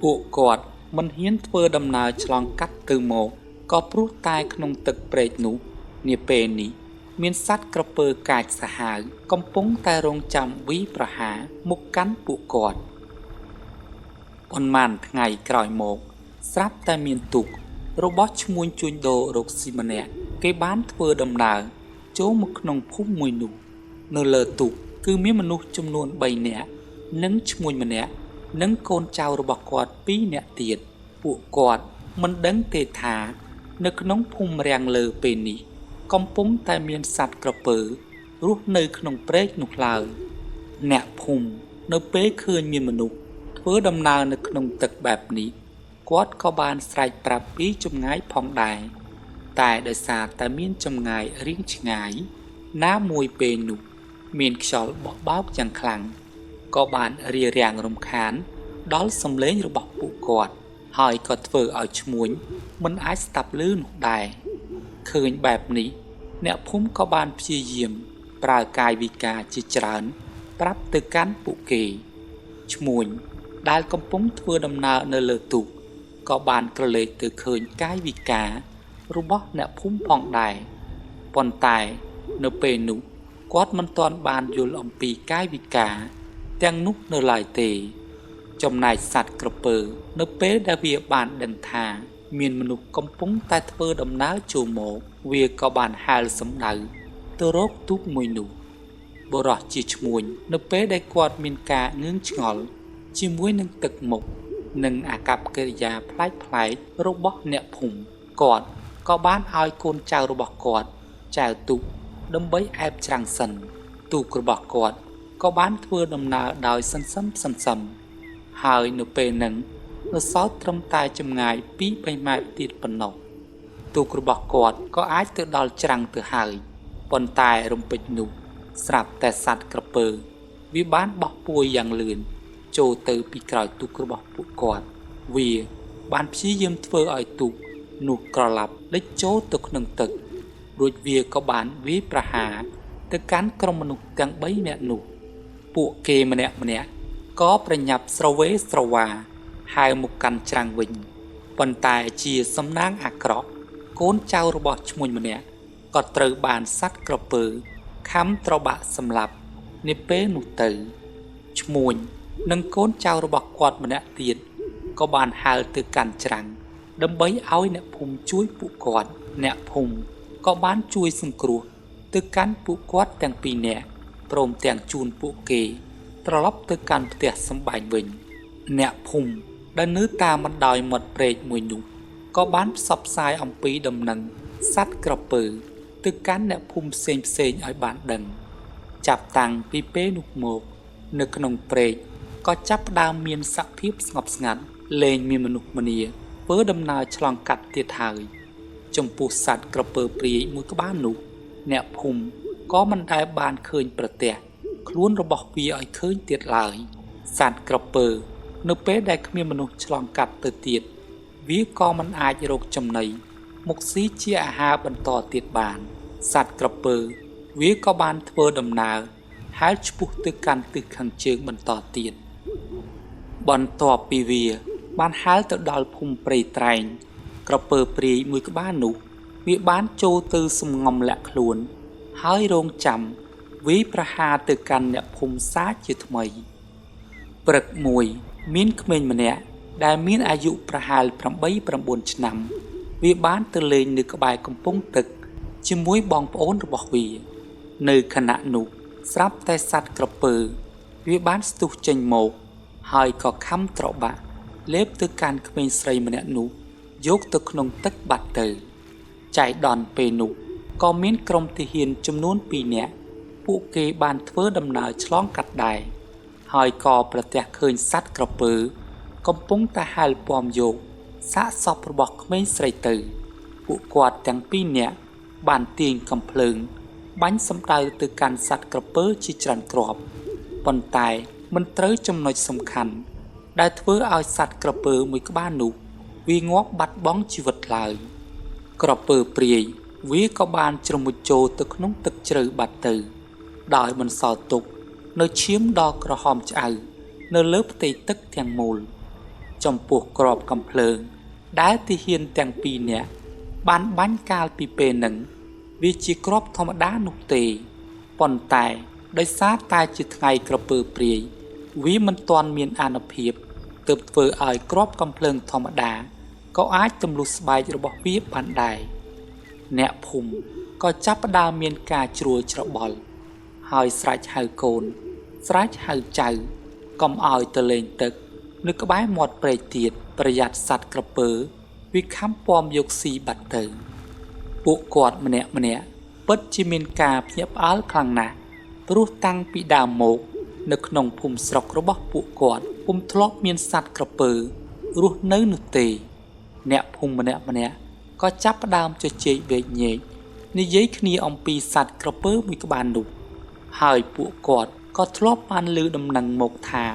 ពួកគាត់មិនហ៊ានធ្វើដំណើរឆ្លងកាត់ទៅមកក៏ព្រោះតែក្នុងទឹកព្រែកនោះនាពេលនេះមានសត្វក្រពើកាចសាហាវកំពុងតែរងចាំវាយប្រហារមកកាន់ពួកគាត់ប៉ុន្មានថ្ងៃក្រោយមកស្រាប់តែមានទូករបស់ឈ្មួញជួញដូររកស៊ីម្នាក់គេបានធ្វើដំណើរចូលមកក្នុងភូមិមួយនោះនៅលើទូកគឺមានមនុស្សចំនួន3នាក់និងឈ្មួញម្នាក់និងកូនចៅរបស់គាត់2នាក់ទៀតពួកគាត់មិនដឹងទេថានៅក្នុងភូមិរាំងលើពេលនេះកំពុងតែមានសត្វក្រពើរស់នៅក្នុងព្រែកនោះឡើយអ្នកភូមិនៅពេលឃើញមានមនុស្សធ្វើដំណើរនៅក្នុងទឹកបែបនេះគាត់ក៏បានស្រែកប្រាប់ពីចម្ងាយផងដែរតែដោយសារតែមានចម្ងាយរៀងឆ្ងាយណាមួយពេលនោះមានខ្យល់បក់បោកយ៉ាងខ្លាំងក៏បានរារាំងរំខានដល់សំឡេងរបស់ពួកគាត់ហើយក៏ធ្វើឲ្យឈ្មួញមិនអាចស្ដាប់ឮនោះដែរឃើញបែបនេះអ្នកភូមិក៏បានព្យាយាមប្រើកាយវិការជាច្រើនប្រាប់ទៅកាន់ពួកគេឈ្មួញដែលកំពុងធ្វើដំណើរនៅលើទូកក៏បានក្រឡេកទៅឃើញកាយវិការរបស់អ្នកភូមិផងដែរប៉ុន្តែនៅពេលនោះគាត់មិនទាន់បានយល់អំពីកាយវិការទាំងនោះនៅឡើយទេចំណែកសត្វក្រពើនៅពេលដែលវាបានដឹងថាមានមនុស្សកំពុងតែធ្វើដំណើរចូលមកវាក៏បានហាលសំដៅទៅរកទូកមួយនោះបុរសជាឈ្មួញនៅពេលដែលគាត់មានការងឿងឆ្ងល់ជាមួយនឹងទឹកមុខនិងអាកប្បកិរិយាប្លែកៗរបស់អ្នកភូមិគាត់ក៏បានឲ្យកូនចៅរបស់គាត់ចែវទូកដើម្បីអែបច្រាំងសិនទូករបស់គាត់ក៏បានធ្វើដំណើរដោយសន្សឹមហើយនៅពេលហ្នឹងនៅសល់ត្រឹមតែចម្ងាយ 2-3 ម៉ែត្រទៀតប៉ុណ្ណោះទូករបស់គាត់ក៏អាចទៅដល់ច្រាំងទៅហើយប៉ុន្តែរំពេចនោះស្រាប់តែសត្វក្រពើវាបានបោះពួយយ៉ាងលឿនចូលទៅពីក្រោយទូករបស់ពួកគាត់វាបានព្យាយាមធ្វើឲ្យទូកនោះក្រឡាប់លិចចូលទៅក្នុងទឹករួចវាក៏បានវាយប្រហារទៅកាន់ក្រុមមនុស្សទាំង3នាក់នោះពួកគេម្នាក់ក៏ប្រញាប់ស្រវេស្រវាហៅមកកាន់ច្រាំងវិញប៉ុន្តែជាសំណាងអាក្រក់កូនចៅរបស់ឈ្មួញម្នាក់ក៏ត្រូវបានសត្វក្រពើខំត្របាក់សម្លាប់នាពេលនោះទៅឈ្មួញនិងកូនចៅរបស់គាត់ម្នាក់ទៀតក៏បានហើរទៅកាន់ច្រាំងដើម្បីឲ្យអ្នកភូមិជួយពួកគាត់អ្នកភូមិក៏បានជួយសង្គ្រោះទៅកាន់ពួកគាត់ទាំង2នាក់ព្រមទាំងជូនពួកគេត្រឡប់ទៅកាន់ផ្ទះសម្បែងវិញអ្នកភូមិដែលនៅតាមបណ្ដោយមាត់ព្រែកមួយនោះក៏បានផ្សព្វផ្សាយអំពីដំណឹងសត្វក្រពើទៅកាន់អ្នកភូមិផ្សេងឲ្យបានដឹងចាប់តាំងពីពេលនោះមកនៅក្នុងព្រែកក៏ចាប់ផ្ដើមមានសភាពស្ងប់ស្ងាត់លែងមានមនុស្សម្នាធ្វើដំណើរឆ្លងកាត់ទៀតហើយចំពោះសត្វក្រពើព្រាយមួយក្បាលនោះអ្នកភូមិក៏មិនដែលបានឃើញប្រទះខ្លួនរបស់វាឲ្យឃើញទៀតឡើយសត្វក្រពើនៅពេលដែលគ្មានមនុស្សឆ្លងកាត់ទៅទៀតវាក៏មិនអាចរកចំណីមកស៊ីជាអាហារបន្តទៀតបានសត្វក្រពើវាក៏បានធ្វើដំណើរហើយឆ្ពោះទៅកាន់ទិសខាងជើងបន្តទៀតបន្ទាប់ពីវាបានហើរទៅដល់ភូមិព្រៃត្រែងក្រពើព្រាយមួយក្បាលនោះវាបានចូលទៅសំងំលាក់ខ្លួនហើយរងចាំវាយប្រហារទៅកាន់អ្នកភូមិសាជាថ្មីព្រឹកមួយមានក្មេងម្នាក់ដែលមានអាយុប្រហែល 8-9 ឆ្នាំវាបានទៅលេងនៅក្បែរកំពង់ទឹកជាមួយបងប្អូនរបស់វានៅខណៈនោះស្រាប់តែសត្វក្រពើវាបានស្ទុះចេញមកហើយក៏ខំត្របាក់លេបទៅកាន់ក្មេងស្រីម្នាក់នោះយកទៅក្នុងទឹកបាត់ទៅចៃដន្យពេលនោះក៏មានក្រុមទាហានចំនួន2នាក់ពួកគេបានធ្វើដំណើរឆ្លងកាត់ដែរហើយក៏ប្រទះឃើញសត្វក្រពើកំពុងតែហែលពំយកសាកសពរបស់ក្មេងស្រីទៅពួកគាត់ទាំង2នាក់បានទាញកំភ្លើងបាញ់សម្ដៅទៅកាន់សត្វក្រពើជាច្រើនគ្រាប់ប៉ុន្តែមិនត្រូវចំណុចសំខាន់ ដែលធ្វើឲ្យសត្វក្រពើមួយក្បាលនោះវាងាប់បាត់បង់ជីវិតឡើយក្រពើព្រាយវាក៏បានជ្រមុជចូលទៅក្នុងទឹកជ្រៅបាត់ទៅដោយបន្សល់ទុកនៅឈាមដ៏ក្រហមឆ្អៅនៅលើផ្ទៃទឹកទាំងមូលចំពោះក្របកំភ្លើងដែលទាហានទាំងពីរនាក់បានបាញ់កាលពីពេលនឹងវាជាក្របធម្មតានោះទេប៉ុន្តែដោយសារតែជាថ្ងៃក្រពើព្រាយវាមិនទាន់មានអានុភាពទើបធ្វើឲ្យក្របកំភ្លើងធម្មតាក៏អាចទម្លុះស្បែករបស់វាបានដែរអ្នកភូមិក៏ចាប់ផ្ដើមមានការជ្រួលច្របល់ហើយស្រែកហៅកូនស្រែកហៅចៅកុំឲ្យទៅលេងទឹកនៅក្បែរមាត់ព្រែកទៀតប្រយ័ត្នសត្វក្រពើវាខំពំយកស៊ីបាត់ទៅពួកគាត់ម្នាក់ពិតជាមានការភ្ញាក់ផ្អើលខ្លាំងណាស់ព្រោះតាំងពីដើមមកនៅក្នុងភូមិស្រុករបស់ពួកគាត់ពុំធ្លាប់មានសត្វក្រពើរស់នៅនោះទេអ្នកភូមិម្នាក់ក៏ចាប់ផ្ដើមជជែកវែកញែកនិយាយគ្នាអំពីសត្វក្រពើមួយក្បាលនោះហើយពួកគាត់ក៏ធ្លាប់បានឮដំណឹងមកថា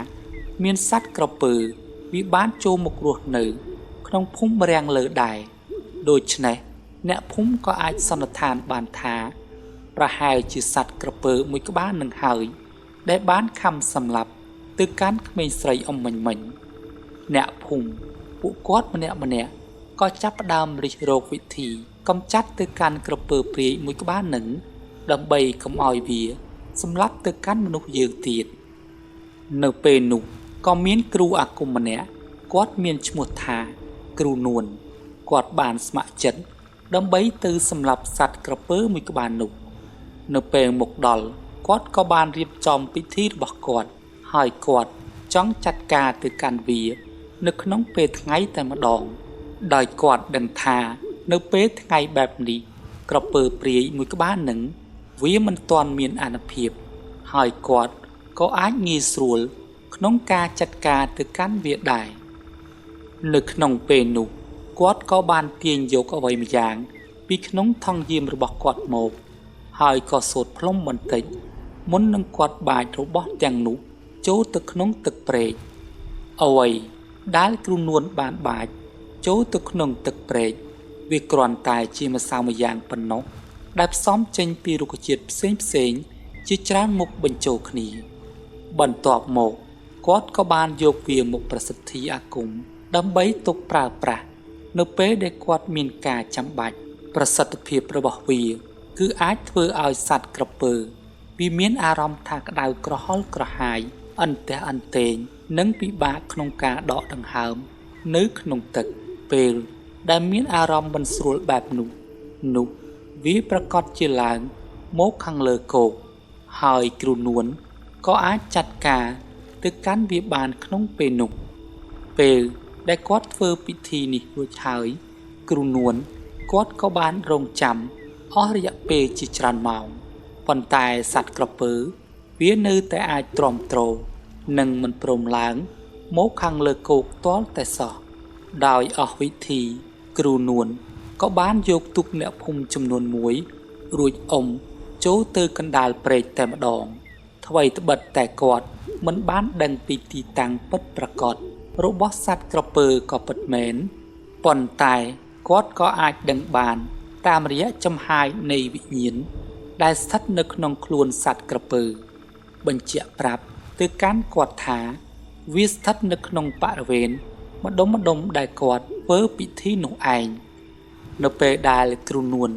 មានសត្វក្រពើវាបានចូលមករស់នៅក្នុងភូមិរាំងលើដែរដូច្នេះអ្នកភូមិក៏អាចសន្និដ្ឋានបានថាប្រហែលជាសត្វក្រពើមួយក្បាលនឹងហើយដែលបានខំសម្លាប់ទៅកាន់ក្មេងស្រីអ៊ំមិញអ្នកភូមិពួកគាត់ម្នាក់ក៏ចាប់ផ្ដើមរិះរកវិធីកំចាត់ទៅកាន់ក្រពើព្រាយមួយក្បាលនឹងដើម្បីកុំឲ្យវាសម្លាប់ទៅកាន់មនុស្សយើងទៀតនៅពេលនោះក៏មានគ្រូអាគមម្នាក់គាត់មានឈ្មោះថាគ្រូនួនគាត់បានស្ម័គ្រចិត្តដើម្បីទៅសម្លាប់សត្វក្រពើមួយក្បាលនោះនៅពេលមកដល់គាត់ក៏បានរៀបចំពិធីរបស់គាត់ហើយគាត់ចង់ចាត់ការទៅកាន់វានៅក្នុងពេលថ្ងៃតែម្ដងដោយគាត់ដឹងថានៅពេលថ្ងៃបែបនេះក្រពើព្រាយមួយក្បាលនឹងវាមិនទាន់មានអានុភាពហើយគាត់ក៏អាចងាយស្រួលក្នុងការចាត់ការទៅកាន់វាដែរនៅក្នុងពេលនោះគាត់ក៏បានទាញយកអ្វីម្យ៉ាងពីក្នុងថង់យាមរបស់គាត់មកហើយក៏សូត្រផ្លុំបន្តិចមុននឹងគាត់បាចរបស់ទាំងនោះចូលទៅក្នុងទឹកព្រែកអ្វីដែលគ្រូនួនបានបាចចូលទៅក្នុងទឹកព្រែកវាគ្រាន់តែជាម្សៅមួយយ៉ាងប៉ុណ្ណោះដែលផ្សំចេញពីរុក្ខជាតិផ្សេងជាច្រើនមុខបញ្ចូលគ្នាបន្ទាប់មកគាត់ក៏បានយកវាមកប្រសិទ្ធិអាគមដើម្បីទុកប្រើប្រាស់នៅពេលដែលគាត់មានការចាំបាច់ប្រសិទ្ធភាពរបស់វាគឺអាចធ្វើឲ្យសត្វក្រពើវាមានអារម្មណ៍ថាក្តៅក្រហល់ក្រហាយអន្ទះអន្ទែងនិងពិបាកក្នុងការដកដង្ហើមនៅក្នុងទឹកពេលដែលមានអារម្មណ៍មិនស្រួលបែបនោះវាប្រកាសជាឡើងមកខាងលើគោកហើយគ្រូនួនក៏អាចចាត់ការទៅកាន់វាបានក្នុងពេលនោះពេលដែលគាត់ធ្វើពិធីនេះរួចហើយគ្រូនួនគាត់ក៏បានរងចាំអស់រយៈពេលជាច្រើនម៉ោងប៉ុន្តែសត្វក្រពើវានៅតែអាចទ្រាំទ្រនិងមិនព្រមឡើងមកខាងលើគោកទាល់តែសោះដោយអស់វិធីគ្រូនួនក៏បានយកទុកអ្នកភូមិចំនួន1រួចចូលទៅកណ្ដាលព្រែកតែម្ដងថ្វីត្បិតតែគាត់មិនបានដឹងពីទីតាំងពិតប្រាកដរបស់សត្វក្រពើក៏ពិតមែនប៉ុន្តែគាត់ក៏អាចដឹងបានតាមរយៈចំហាយនៃវិញ្ញាណដែលស្ថិតនៅក្នុងខ្លួនសត្វក្រពើបញ្ជាក់ប្រាប់ទៅកាន់គាត់ថាវាស្ថិតនៅក្នុងបរិវេណម្ដុំដែលគាត់ធ្វើពិធីនោះឯងនៅពេលដែលគ្រូនួន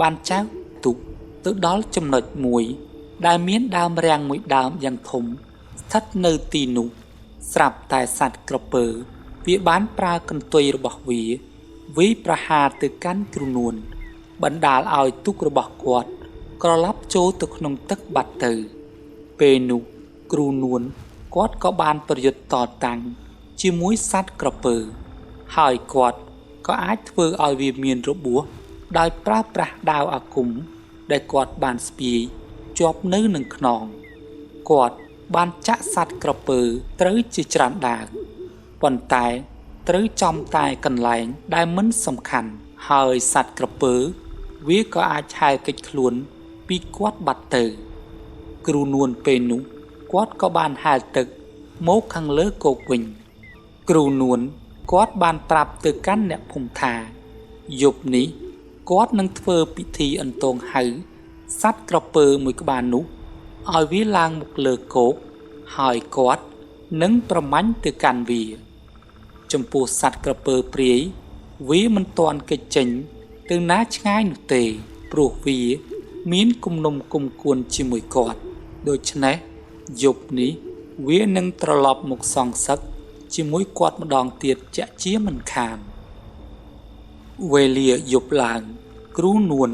បានចៅទុកទៅដល់ចំណុចមួយដែលមានដើមរាំងមួយដើមយ៉ាងធំស្ថិតនៅទីនោះស្រាប់តែសត្វក្រពើវាបានប្រើកន្ទុយរបស់វាប្រហារទៅកាន់គ្រូនួនបណ្ដាលឲ្យទុករបស់គាត់ក្រឡប់ចូលទៅក្នុងទឹកបាត់ទៅពេលនោះគ្រូនួនគាត់ក៏បានប្រយុទ្ធតតាំងជាមួយសត្វក្រពើហើយគាត់ក៏អាចធ្វើឲ្យវាមានរបួសដោយប្រើប្រាស់ដាវអាគមដែលគាត់បានស្ពាយជាប់នៅនឹងខ្នងគាត់បានចាក់សត្វក្រពើត្រូវជាច្រើនដាវប៉ុន្តែត្រូវចំតែកន្លែងដែលមិនសំខាន់ហើយសត្វក្រពើវាក៏អាចហែលគេចខ្លួនពីគាត់បាត់ទៅគ្រូនួនពេលនោះគាត់ក៏បានហែលទឹកមកខាងលើគោកវិញ គ្រូនួនគាត់បានប្រាប់ទៅកាន់អ្នកភូមិថាយប់នេះគាត់នឹងធ្វើពិធីអន្ទងហៅសត្វក្រពើមួយក្បាលនោះឲ្យវាឡើងមកលើគោកហើយគាត់នឹងប្រមាញ់ទៅកាន់វាចំពោះសត្វក្រពើព្រាយវាមិនទាន់គេចចេញទៅណាឆ្ងាយនោះទេព្រោះវាមានគំនុំគុំគួនជាមួយគាត់ដូច្នេះយប់នេះវានឹងត្រឡប់មកសងសឹកជាមួយគាត់ម្ដងទៀតជាក់ជាមិនខានវេលាយប់ឡើងគ្រូនួន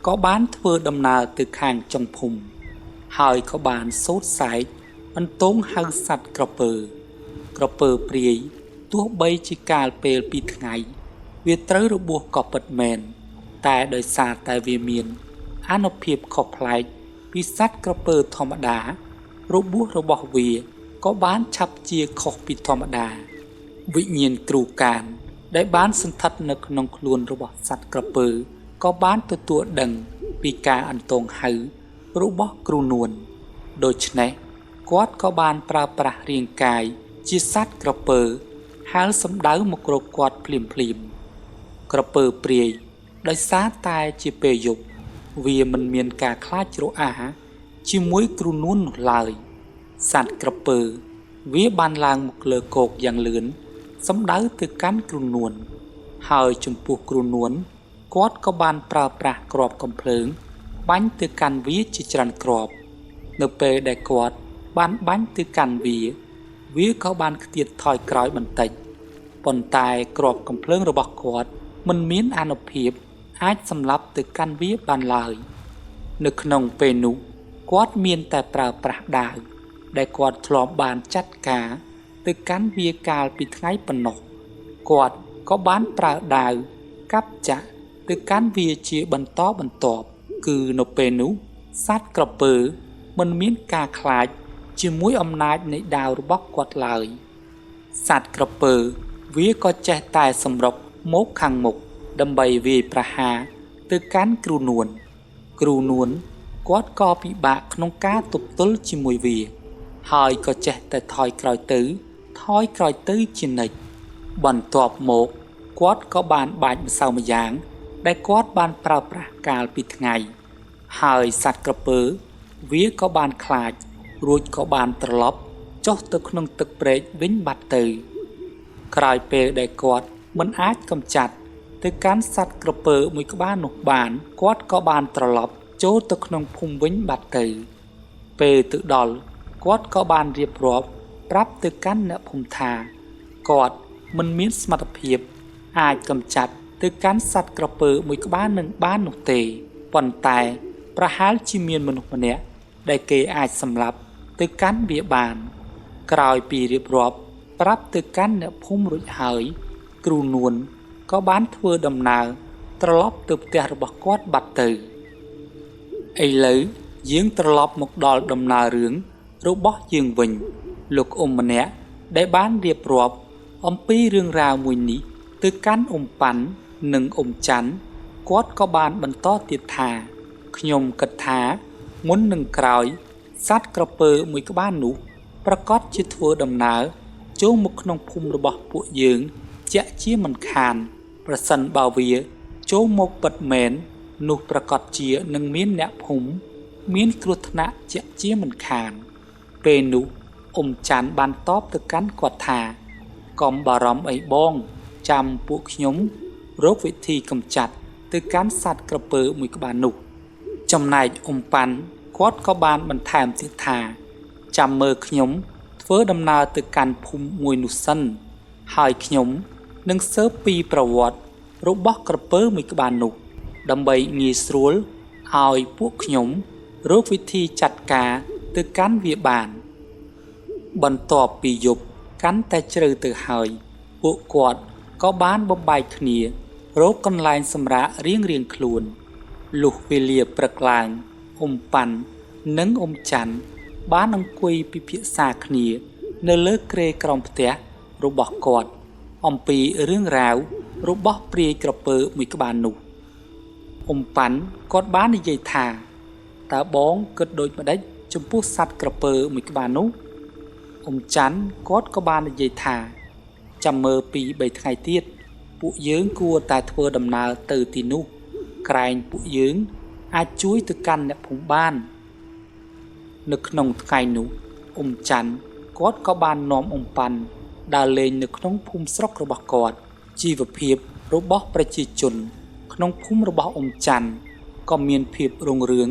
ក៏បានធ្វើដំណើរទៅខាងចុងភូមិហើយក៏បានសូត្រសែកអន្ទងហៅសត្វក្រពើព្រាយទោះបីជាកាលពេលពីថ្ងៃវាត្រូវរបួសក៏ពិតមែនតែដោយសារតែវាមានអានុភាពខុសប្លែកពីសត្វក្រពើធម្មតារបួសរបស់វាក៏បានឆាប់ជាខុសពីធម្មតាវិញ្ញាណគ្រូកានដែលបានសន្ធិដ្ឋនៅក្នុងខ្លួនរបស់សត្វក្រពើក៏បានទទួលដឹងពីការអន្ទងហៅរបស់គ្រូនួនដូច្នេះគាត់ក៏បានប្រើប្រាស់រាងកាយជាសត្វក្រពើហើយសម្ដៅមករកគាត់ភ្លាមក្រពើព្រាយដោយសារតែជាពេលយប់វាមិនមានការខ្លាចរអាជាមួយគ្រូនួននោះឡើយសត្វក្រពើវាបានឡើងមកលើគោកយ៉ាងលឿនសម្ដៅទៅកាន់គ្រូនួនហើយចំពោះគ្រូនួនគាត់ក៏បានប្រើប្រាស់គ្រាប់កំភ្លើងបាញ់ទៅកាន់វាជាច្រើនគ្រាប់នៅពេលដែលគាត់បានបាញ់ទៅកាន់វាក៏បានខ្ទាតថយក្រោយបន្តិចប៉ុន្តែគ្រាប់កំភ្លើងរបស់គាត់មិនមានអានុភាពអាចសម្លាប់ទៅកាន់វាបានឡើយនៅក្នុងពេលនោះគាត់មានតែប្រើប្រាស់ដាវដែលគាត់ធ្លាប់បានចាត់ការទៅកាន់វាកាលពីថ្ងៃប៉ុណ្ណោះគាត់ក៏បានប្រើដាវកាប់ចាក់ទៅកាន់វាជាបន្តបន្ទាប់គឺនៅពេលនោះសត្វក្រពើមិនមានការខ្លាចជាមួយអំណាចនៃដាវរបស់គាត់ឡើយសត្វក្រពើវាក៏ចេះតែសម្រុកមកខាងមុខដើម្បីវាយប្រហារទៅកាន់គ្រូនួនគាត់ក៏ពិបាកក្នុងការទប់ទល់ជាមួយវាហើយក៏ចេះតែថយក្រោយទៅជានិច្ចបន្ទាប់មកគាត់ក៏បានបាចម្សៅម្យ៉ាងដែលគាត់បានប្រើប្រាស់កាលពីថ្ងៃហើយសត្វក្រពើវាក៏បានខ្លាចរួចក៏បានត្រឡប់ចុះទៅក្នុងទឹកព្រែកវិញបាត់ទៅក្រោយពេលដែលគាត់មិនអាចកម្ចាត់ទៅកាន់សត្វក្រពើមួយក្បាលនោះបានគាត់ក៏បានត្រឡប់ចូលទៅក្នុងភូមិវិញបាត់ទៅពេលទៅដល់គាត់ក៏បានរៀបរាប់ប្រាប់ទៅកាន់អ្នកភូមិថាគាត់មិនមានសមត្ថភាពអាចកម្ចាត់ទៅកាន់សត្វក្រពើមួយក្បាលនឹងបាននោះទេប៉ុន្តែប្រហែលជាមានមនុស្សម្នាក់ដែលគេអាចសម្លាប់ទៅកាន់វាបានក្រោយពីរៀបរាប់ប្រាប់ទៅកាន់អ្នកភូមិរួចហើយគ្រូនួនក៏បានធ្វើដំណើរត្រឡប់ទៅផ្ទះរបស់គាត់បាត់ទៅឥឡូវយើងត្រឡប់មកដល់ដំណើររឿងរបស់យើងវិញលោកអ៊ុំម្នាក់ដែលបានរៀបរាប់អំពីរឿងរ៉ាវមួយនេះទៅកាន់អ៊ុំប៉ាន់និងអ៊ុំច័ន្ទគាត់ក៏បានបន្តទៀតថាខ្ញុំគិតថាមុននឹងក្រោយសត្វក្រពើមួយក្បាលនោះប្រកាសជាធ្វើដំណើរចូលមកក្នុងភូមិរបស់ពួកយើងជាក់ជាមិនខានប្រសិនបើវាចូលមកពិតមែននោះប្រកាសជានឹងមានអ្នកភូមិមានគ្រោះថ្នាក់ជាក់ជាមិនខានពេលនោះអ៊ុំច័ន្ទបានតបទៅកាន់គាត់ថាកុំបារម្ភអីបងចាំពួកខ្ញុំរកវិធីកម្ចាត់ទៅកាន់សត្វក្រពើមួយក្បាលនោះចំណែកអ៊ុំប៉ាន់គាត់ក៏បានបន្ថែមទៀតថាចាំមើលខ្ញុំធ្វើដំណើរទៅកាន់ភូមិមួយនោះសិនហើយខ្ញុំនឹងស៊ើបពីប្រវត្តិរបស់ក្រពើមួយក្បាលនោះដើម្បីងាយស្រួលឲ្យពួកខ្ញុំរកវិធីចាត់ការទៅកាន់វាបានបន្ទាប់ពីយប់កាន់តែជ្រៅទៅហើយពួកគាត់ក៏បានបំបែកគ្នារកកន្លែងសម្រាករៀងៗខ្លួនលុះវេលាព្រឹកឡើងអ៊ុំប៉ាន់និងអ៊ុំច័ន្ទបានអង្គុយពិភាក្សាគ្នានៅលើគ្រែក្រោមផ្ទះរបស់គាត់អំពីរឿងរ៉ាវរបស់ព្រាយក្រពើមួយក្បាលនោះអ៊ុំប៉ាន់គាត់បាននិយាយថាតើបងគិតដូចម្ដេចចំពោះសត្វក្រពើមួយក្បាលនោះអ៊ុំច័ន្ទគាត់ក៏បាននិយាយថា ចាំមើលពី3ថ្ងៃទៀតពួកយើងគួរតែធ្វើដំណើរទៅទីនោះក្រែងពួកយើងអាចជួយទៅកាន់អ្នកភូមិបាននៅក្នុងថ្ងៃនោះច័ន្ទគាត់ក៏បាននាំប៉ាន់ដើរលេងនៅក្នុងភូមិស្រុករបស់គាត់ជីវភាពរបស់ប្រជាជនក្នុងភូមិរបស់ច័ន្ទក៏មានភាពរុងរឿង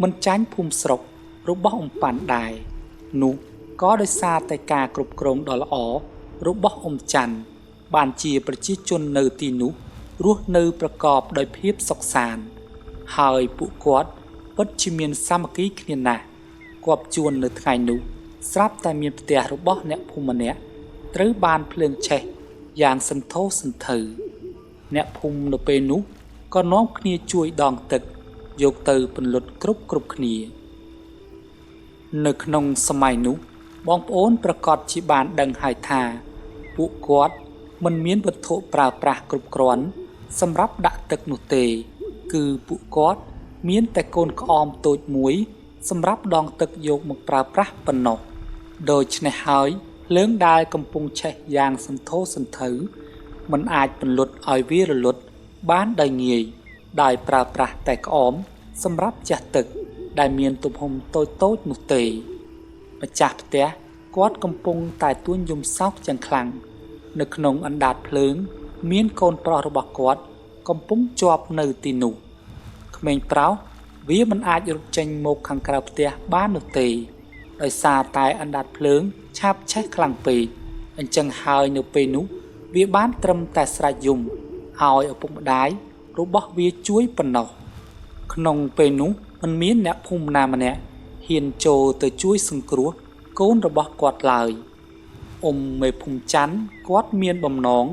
មិនចាញ់ភូមិស្រុករបស់ប៉ាន់ដែរនោះក៏ដោយសារតែការគ្រប់គ្រងដ៏ល្អរបស់ច័ន្ទបានជាប្រជាជននៅទីនោះរស់នៅប្រកបដោយភាពសុខសាន្តហើយពួកគាត់ពិតជាមានសាមគ្គីគ្នាណាស់គប់ជួននៅថ្ងៃនោះស្រាប់តែមានផ្ទះរបស់អ្នកភូមិម្នាក់ត្រូវបានភ្លើងឆេះយ៉ាងសន្ធោសន្ធៅអ្នកភូមិនៅពេលនោះក៏នាំគ្នាជួយដងទឹកយកទៅពន្លត់គ្រប់គ្នានៅក្នុងសម័យនោះបងប្អូនប្រកាសជាបានដឹងហើយថាពួកគាត់មិនមានវត្ថុប្រើប្រាស់គ្រប់គ្រាន់សម្រាប់ដាក់ទឹកនោះទេគឺពួកគាត់មានតែកូនក្អមតូចមួយសម្រាប់ដងទឹកយកមកប្រើប្រាស់ប៉ុណ្ណោះដូច្នេះហើយភ្លើងដែលកំពុងឆេះយ៉ាងសន្ធោសន្ធៅមិនអាចពន្លត់ឲ្យវារលត់បានដោយងាយដោយប្រើប្រាស់តែក្អមសម្រាប់ជះទឹកដែលមានទំហំតូចនោះទេម្ចាស់ផ្ទះគាត់កំពុងតែទួញយំសោកយ៉ាងខ្លាំងនៅក្នុងអណ្ដាតភ្លើងមានកូនប្រុសរបស់គាត់កំពុងជាប់នៅទីនោះក្មេងប្រុសវាមិនអាចរត់ចេញមកខាងក្រៅផ្ទះបាននោះទេដោយសារតែអណ្ដាតភ្លើងឆាបឆេះខ្លាំងពេកអញ្ចឹងហើយនៅពេលនោះវាបានត្រឹមតែស្រែកយំឲ្យឪពុកម្ដាយរបស់វាជួយប៉ុណ្ណោះក្នុងពេលនោះមិនមានអ្នកភូមិណាម្នាក់ហ៊ានចូលទៅជួយសង្គ្រោះកូនរបស់គាត់ឡើយមេភូមិច័ន្ទគាត់មានបំណង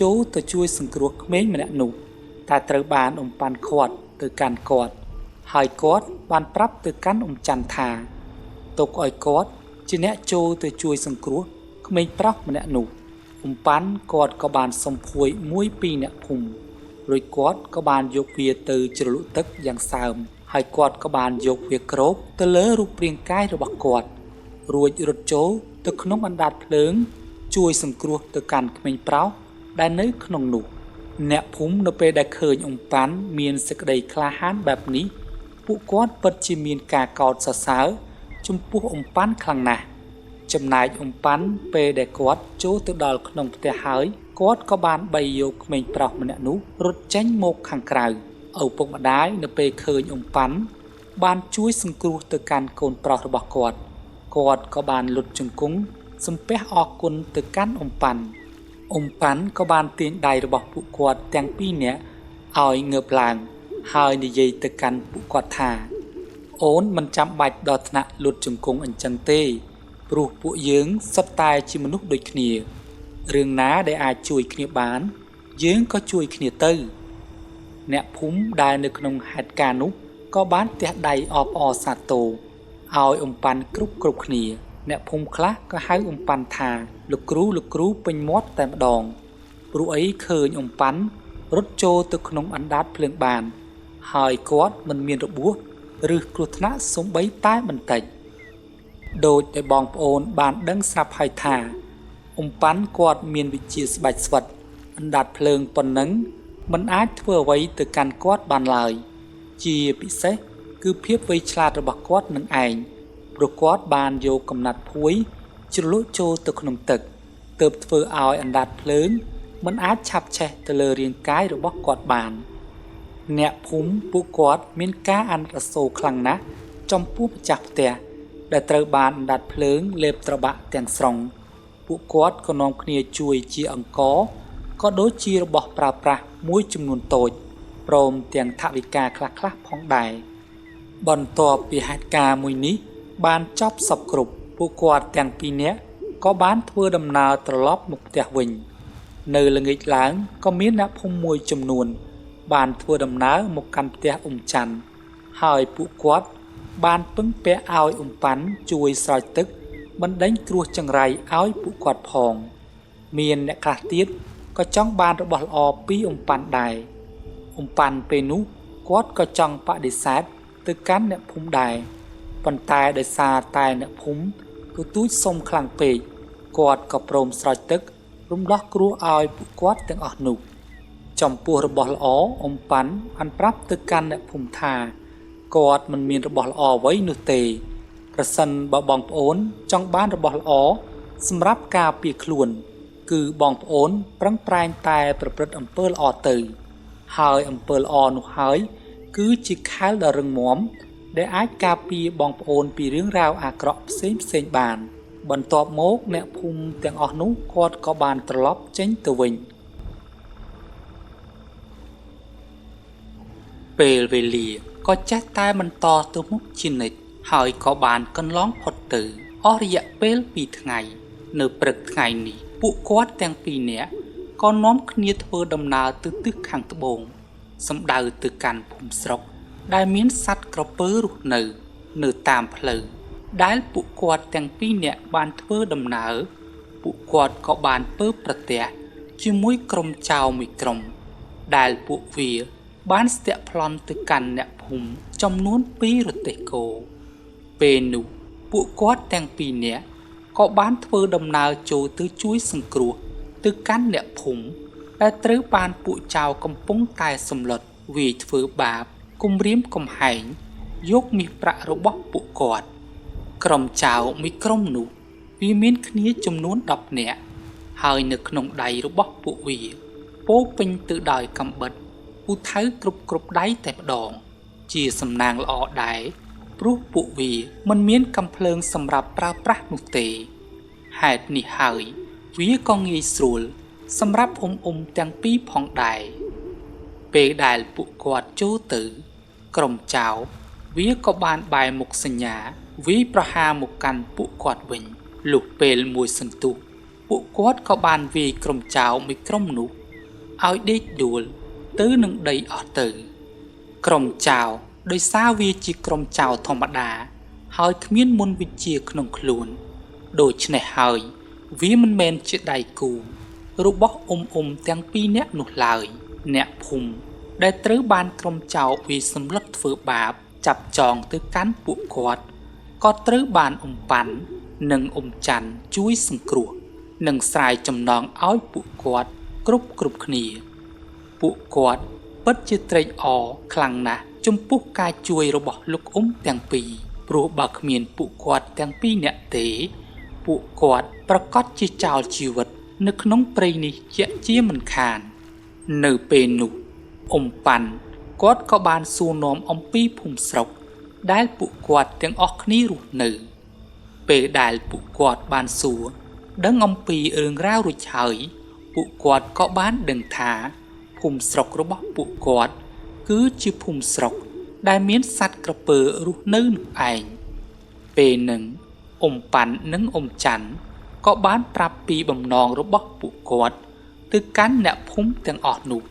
ចូលទៅជួយសង្គ្រោះក្មេងម្នាក់នោះតែត្រូវបានប៉ាន់ខាត់ទៅកាន់គាត់ហើយគាត់បានប្រាប់ទៅកាន់ច័ន្ទថាទុកឲ្យគាត់ជាអ្នកចូលទៅជួយសង្គ្រោះក្មេងប្រុសម្នាក់នោះប៉ាន់គាត់ក៏បានសុំភួយមួយពីអ្នកភូមិរួចគាត់ក៏បានយកវាទៅជ្រលក់ទឹកយ៉ាងសើមហើយគាត់ក៏បានយកវាគ្របទៅលើរូបរាងកាយរបស់គាត់រួចរត់ចូលទៅក្នុងអណ្ដាតភ្លើងជួយសង្គ្រោះទៅកាន់ក្មេងប្រុសដែលនៅក្នុងនោះអ្នកភូមិនៅពេលដែលឃើញប៉ាន់មានសេចក្តីក្លាហានបែបនេះពួកគាត់ពិតជាមានការកោតសរសើរចំពោះប៉ាន់ខ្លាំងណាស់ចំណែកប៉ាន់ពេលដែលគាត់ចូលទៅដល់ក្នុងផ្ទះហើយគាត់ក៏បានបីយកក្មេងប្រុសម្នាក់នោះរត់ចេញមកខាងក្រៅឪពុកម្ដាយនៅពេលឃើញប៉ាន់បានជួយសង្គ្រោះទៅកាន់កូនប្រុសរបស់គាត់ក៏បានលុតជង្គង់សំពះអរគុណទៅកាន់ប៉ាន់ក៏បានទាញដៃរបស់ពួកគាត់ទាំងពីរនាក់ឲ្យងើបឡើងហើយនិយាយទៅកាន់ពួកគាត់ថាអូនមិនចាំបាច់ដល់ថ្នាក់លុតជង្គង់អញ្ចឹងទេព្រោះពួកយើងសុទ្ធតែជាមនុស្សដូចគ្នារឿងណាដែលអាចជួយគ្នាបានយើងក៏ជួយគ្នាទៅអ្នកភូមិដែលនៅក្នុងហេតុការណ៍នោះក៏បានទះដៃអបអរសាទរឲ្យប៉ាន់គ្រប់គ្នាអ្នកភូមិខ្លះក៏ហៅប៉ាន់ថាលោកគ្រូពេញមាត់តែម្ដងព្រោះអីឃើញប៉ាន់រត់ចូលទៅក្នុងអណ្ដាតភ្លើងបានហើយគាត់មិនមានរបួសឬគ្រោះថ្នាក់សូម្បីតែបន្តិចដូចដែលបងប្អូនបានដឹងស្រាប់ហើយថាប៉ាន់គាត់មានវិជ្ជាស្បែកស្វិតអណ្ដាតភ្លើងប៉ុណ្ណឹងមិនអាចធ្វើអ្វីទៅកាន់គាត់បានឡើយជាពិសេសគឺភាពវៃឆ្លាតរបស់គាត់នឹងឯងព្រោះគាត់បានយកកំណាត់ភួយជ្រលក់ចូលទៅក្នុងទឹកទើបធ្វើឲ្យអណ្ដាតភ្លើងមិនអាចឆាប់ឆេះទៅលើរាងកាយរបស់គាត់បានអ្នកភូមិពួកគាត់មានការអាណិតអាសូរខ្លាំងណាស់ចំពោះម្ចាស់ផ្ទះដែលត្រូវបានអណ្ដាតភ្លើងលេបត្របាក់ទាំងស្រុងពួកគាត់ក៏នាំគ្នាជួយជាអង្ករក៏ដូចជារបស់ប្រើប្រាស់មួយចំនួនតូចព្រមទាំងថវិកាខ្លះៗផងដែរបន្ទាប់ពីហេតុការណ៍មួយនេះបានចប់សពគ្រប់ពួកគាត់ទាំងពីរនាក់ក៏បានធ្វើដំណើរត្រឡប់មកផ្ទះវិញនៅល្ងាចឡើងក៏មានអ្នកភូមិមួយចំនួនបានធ្វើដំណើរមកកាន់ផ្ទះច័ន្ទហើយពួកគាត់បានពឹងពាក់ឲ្យប៉ាន់ជួយស្រោចទឹកបណ្ដេញគ្រោះចង្រៃឲ្យពួកគាត់ផងមានអ្នកខ្លះទៀតក៏ចង់បានរបស់ល្អពីប៉ាន់ដែរប៉ាន់ពេលនោះគាត់ក៏ចង់បដិសេធទៅកាន់អ្នកភូមិដែរប៉ុន្តែដោយសារតែអ្នកភូមិទូចសុំខ្លាំងពេកគាត់ក៏ព្រមស្រោចទឹក រំដោះគ្រោះឲ្យពួកគាត់ទាំងអស់នោះចំពោះរបស់ល្អអ៊ំប៉ាន់បានប្រាប់ទៅកាន់អ្នកភូមិថាគាត់មិនមានរបស់ល្អអ្វីនោះទេប្រសិនបើបងប្អូនចង់បានរបស់ល្អសម្រាប់ការពារខ្លួនគឺបងប្អូនប្រឹងប្រែងតែប្រព្រឹត្តអំពើល្អទៅហើយអំពើល្អនោះហើយគឺជាខែលដ៏រឹងមាំដែលអាចការពារបងប្អូនពីរឿងរ៉ាវអាក្រក់ផ្សេងបានបន្ទាប់មកអ្នកភូមិទាំងអស់នោះគាត់ក៏បានត្រឡប់ចេញទៅវិញពេលវេលាក៏ចេះតែបន្តទៅមុខជានិច្ចហើយក៏បានកន្លងផុតទៅអស់រយៈពេល2ថ្ងៃនៅព្រឹកថ្ងៃនេះពួកគាត់ទាំងពីរនាក់ក៏នាំគ្នាធ្វើដំណើរទៅទិសខាងត្បូងសម្ដៅទៅកាន់ភូមិស្រុកដែលមានសត្វក្រពើរស់នៅតាមផ្លូវដែលពួកគាត់ទាំងពីរនាក់បានធ្វើដំណើរពួកគាត់ក៏បានពើប្រទះជាមួយក្រុមចៅមួយក្រុមដែលពួកវាបានស្ទាក់ប្លន់ទៅកាន់អ្នកភូមិចំនួន2រទេះគោពេលនោះពួកគាត់ទាំងពីរនាក់ក៏បានធ្វើដំណើរចូលទៅជួយសង្គ្រោះទៅកាន់អ្នកភូមិដែលត្រូវបានពួកចៅកំពុងតែសម្លុតវាយធ្វើបាបគំរាមកំហែងយកមាសប្រាក់របស់ពួកគាត់ក្រុមចៅមួយក្រុមនោះវាមានគ្នាចំនួន10នាក់ហើយនៅក្នុងដៃរបស់ពួកវាពោពេញទៅដោយកាំបិតពូថៅគ្រប់ដៃតែម្ដងជាសំណាងល្អដែរព្រោះពួកវាមិនមានកាំភ្លើងសម្រាប់ប្រើប្រាស់នោះទេហេតុនេះហើយវាក៏ងាយស្រួលសម្រាប់អ៊ំទាំងពីរផងដែរពេលដែលពួកគាត់ចូលទៅក្រុមចៅវាក៏បានបែរមុខសញ្ញាវាយប្រហារមកកាន់ពួកគាត់វិញលុះពេលមួយសន្ទុះពួកគាត់ក៏បានវាយក្រុមចៅមួយក្រុមនោះឲ្យដេកដួលទៅនឹងដីអស់ទៅក្រុមចៅដោយសារវាជាក្រុមចៅធម្មតាហើយគ្មានមន្តវិជ្ជាក្នុងខ្លួនដូច្នេះហើយវាមិនមែនជាដៃគូរបស់អ៊ំទាំងពីរនាក់នោះឡើយអ្នកភូមិដែលត្រូវបានក្រុមចៅវាសម្លុតធ្វើបាបចាប់ចងទៅកាន់ពួកគាត់ក៏ត្រូវបានអ៊ំប៉ាន់និងអ៊ំច័ន្ទជួយសង្គ្រោះនិងស្រាយចំណងឲ្យពួកគាត់គ្រប់គ្នាពួកគាត់ពិតជាត្រេកអរខ្លាំងណាស់ចំពោះការជួយរបស់លោកអ៊ំទាំងពីរព្រោះបើគ្មានពួកគាត់ទាំងពីរនាក់ទេពួកគាត់ប្រកាសជាចោលជីវិតនៅក្នុងព្រៃនេះជាមិនខាននៅពេលនោះអ៊ំប៉ាន់គាត់ក៏បានសួរនាំអំពីភូមិស្រុកដែលពួកគាត់ទាំងអស់គ្នារស់នៅពេលដែលពួកគាត់បានសួរដឹងអំពីរឿងរ៉ាវរួចហើយពួកគាត់ក៏បានដឹងថាភូមិស្រុករបស់ពួកគាត់គឺជាភូមិស្រុកដែលមានសត្វក្រពើរស់នៅនោះឯងពេលនឹងអ៊ំប៉ាន់និងអ៊ំច័ន្ទក៏បានប្រាប់ពីបំណងរបស់ពួកគាត់ទៅកាន់អ្នកភូមិទាំងអស់នោះ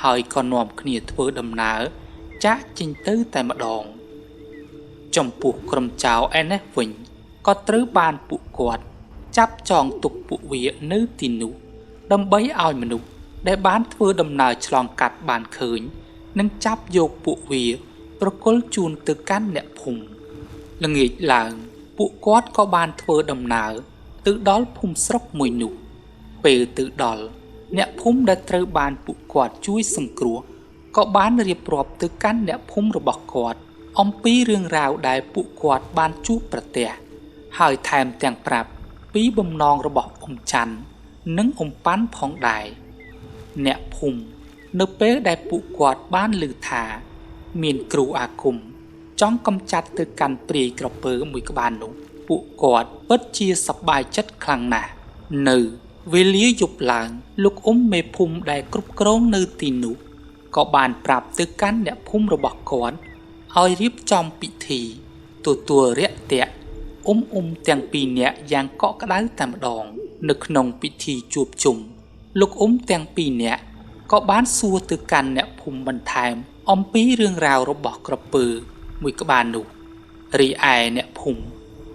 ហើយក៏នាំគ្នាធ្វើដំណើរចាក់ចេញទៅតែម្ដងចំពោះក្រុមចៅឯនេះវិញក៏ត្រូវបានពួកគាត់ចាប់ចងទុកពួកវានៅទីនោះដើម្បីឲ្យមនុស្សដែលបានធ្វើដំណើរឆ្លងកាត់បានឃើញនិងចាប់យកពួកវាប្រគល់ជូនទៅកាន់អ្នកភូមិល្ងាចឡើងពួកគាត់ក៏បានធ្វើដំណើរទៅដល់ភូមិស្រុកមួយនោះពេលទៅដល់អ្នកភូមិដែលត្រូវបានពួកគាត់ជួយសង្គ្រោះក៏បានរៀបរាប់ទៅកាន់អ្នកភូមិរបស់គាត់អំពីរឿងរ៉ាវដែលពួកគាត់បានជួបប្រទះហើយថែមទាំងប្រាប់ពីបំណងរបស់អ៊ំច័ន្ទនិងអ៊ំប៉ាន់ផងដែរអ្នកភូមិនៅពេលដែលពួកគាត់បានឮថាមានគ្រូអាគមចង់កំចាត់ទៅកាន់ព្រាយក្រពើមួយក្បាលនោះពួកគាត់ពិតជាសប្បាយចិត្តខ្លាំងណាស់នៅវេលាយប់ឡើងលោកអ៊ំមេភូមិដែលគ្រប់គ្រងនៅទីនោះក៏បានប្រាប់ទៅកាន់អ្នកភូមិរបស់គាត់ឲ្យរៀបចំពិធីទទួលរាក់ទាក់អ៊ំទាំងពីរនាក់យ៉ាងកក់ក្ដៅតែម្ដងនៅក្នុងពិធីជួបជុំលោកអ៊ំទាំងពីរនាក់ក៏បានសួរទៅកាន់អ្នកភូមិបន្ថែមអំពីរឿងរ៉ាវរបស់ក្រពើមួយក្បាលនោះរីឯអ្នកភូមិ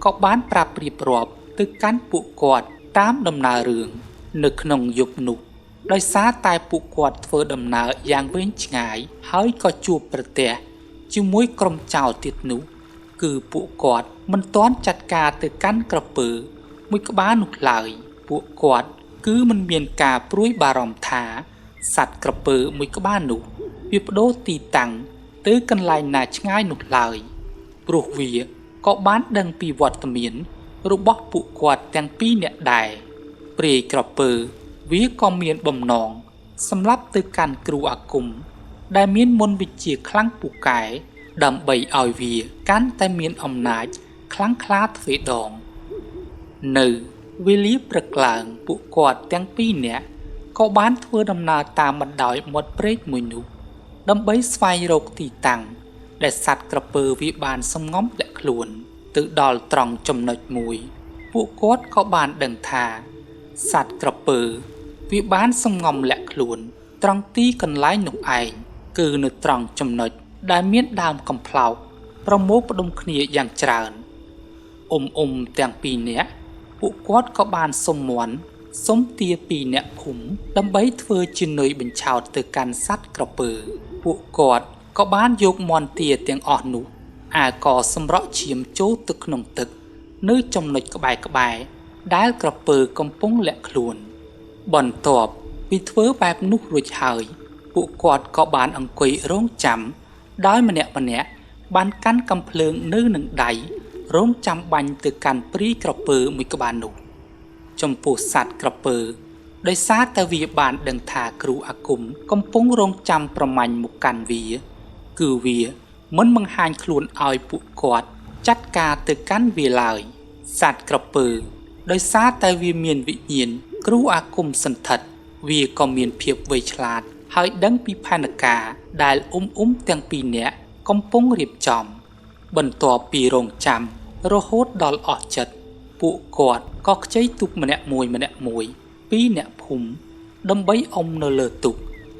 ក៏បានប្រាប់រៀបរាប់ទៅកាន់ពួកគាត់តាមដំណើររឿងនៅក្នុងយប់នោះដោយសារតែពួកគាត់ធ្វើដំណើរយ៉ាងវែងឆ្ងាយហើយក៏ជួបប្រទះជាមួយក្រុមចៅទៀតនោះគឺពួកគាត់មិនទាន់ចាត់ការទៅកាន់ក្រពើមួយក្បាលនោះឡើយពួកគាត់ គឺមិនមានការព្រួយបារម្ភថាសត្វក្រពើមួយក្បាលនោះវាបដូរទីតាំងទៅកន្លែងណាឆ្ងាយនោះឡើយព្រោះវាក៏បានដឹងពីវត្តមានរបស់ពួកគាត់ទាំងពីរនាក់ដែរព្រាយក្រពើវាក៏មានបំណងសម្រាប់ទៅកាន់គ្រូអាគមដែលមានមន្តវិជ្ជាខ្លាំងពូកែដើម្បីឲ្យវាកាន់តែមានអំណាចខ្លាំងក្លាទ្វេដងនៅវេលាព្រឹកឡើងពួកគាត់ទាំងពីរនាក់ក៏បានធ្វើដំណើរតាមបណ្ដោយមាត់ព្រែកមួយនោះដើម្បីស្វែងរកទីតាំងដែលសត្វក្រពើវាបានសំងំលាក់ខ្លួនទៅដល់ត្រង់ចំណុចមួយពួកគាត់ក៏បានដឹងថាសត្វក្រពើវាបានសំងំលាក់ខ្លួនត្រង់ទីកន្លែងនោះឯងគឺនៅត្រង់ចំណុចដែលមានដើមកំប្លោកប្រមូលផ្ដុំគ្នាយ៉ាងច្រើនទាំងពីរនាក់ពួកគាត់ក៏បានសុំមាន់សុំទាពីអ្នកភូមិដើម្បីធ្វើជានុយបញ្ឆោតទៅកាន់សត្វក្រពើពួកគាត់ក៏បានយកមាន់ទាទាំងអស់នោះក៏សម្រក់ឈាមចូលទៅក្នុងទឹកនៅចំណុចក្បែរដែលក្រពើកំពុងលាក់ខ្លួនបន្ទាប់ពីធ្វើបែបនោះរួចហើយពួកគាត់ក៏បានអង្គុយរងចាំដោយម្នាក់បានកាន់កាំភ្លើងនៅនឹងដៃរងចាំបាញ់ទៅកាន់ព្រីក្រពើមួយក្បាលនោះចំពោះសត្វក្រពើដោយសារតែវាបានដឹងថាគ្រូអាគមកំពុងរងចាំប្រមាញ់មកកាន់វាគឺវាមិនបង្ហាញខ្លួនឲ្យពួកគាត់ចាត់ការទៅកាន់វាឡើយសត្វក្រពើដោយសារតែវាមានវិញ្ញាណគ្រូអាគមសន្ធិដ្ឋវាក៏មានភាពវៃឆ្លាតហើយដឹងពីផែនការដែលទាំងពីរនាក់កំពុងរៀបចំបន្ទាប់ពីរងចាំរហូតដល់អស់ចិត្តពួកគាត់ក៏ខ្ចីទូកម្នាក់មួយពីរអ្នកភូមិដើម្បីនៅលើទូក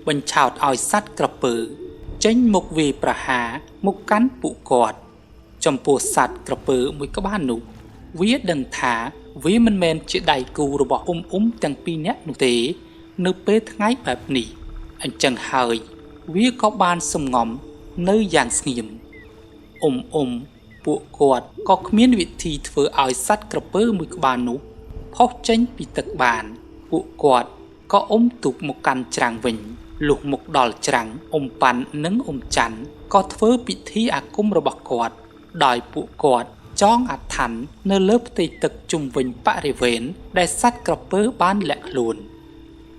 បញ្ឆោតឲ្យសត្វក្រពើចេញមកវាយប្រហារមកកាន់ពួកគាត់ចំពោះសត្វក្រពើមួយក្បាលនោះវាដឹងថាវាមិនមែនជាដៃគូរបស់ទាំងពីរនាក់នោះទេនៅពេលថ្ងៃបែបនេះអញ្ចឹងហើយវាក៏បានសំងំនៅយ៉ាងស្ងៀមពួកគាត់ក៏គ្មានវិធីធ្វើឲ្យសត្វក្រពើមួយក្បាលនោះផុសចេញពីទឹកបានពួកគាត់ក៏ទូកមកកាន់ច្រាំងវិញលុះមកដល់ច្រាំងប៉ាន់និងច័ន្ទក៏ធ្វើពិធីអាគមរបស់គាត់ដោយពួកគាត់ចងអធិដ្ឋាននៅលើផ្ទៃទឹកជុំវិញបរិវេណដែលសត្វក្រពើបានលាក់ខ្លួន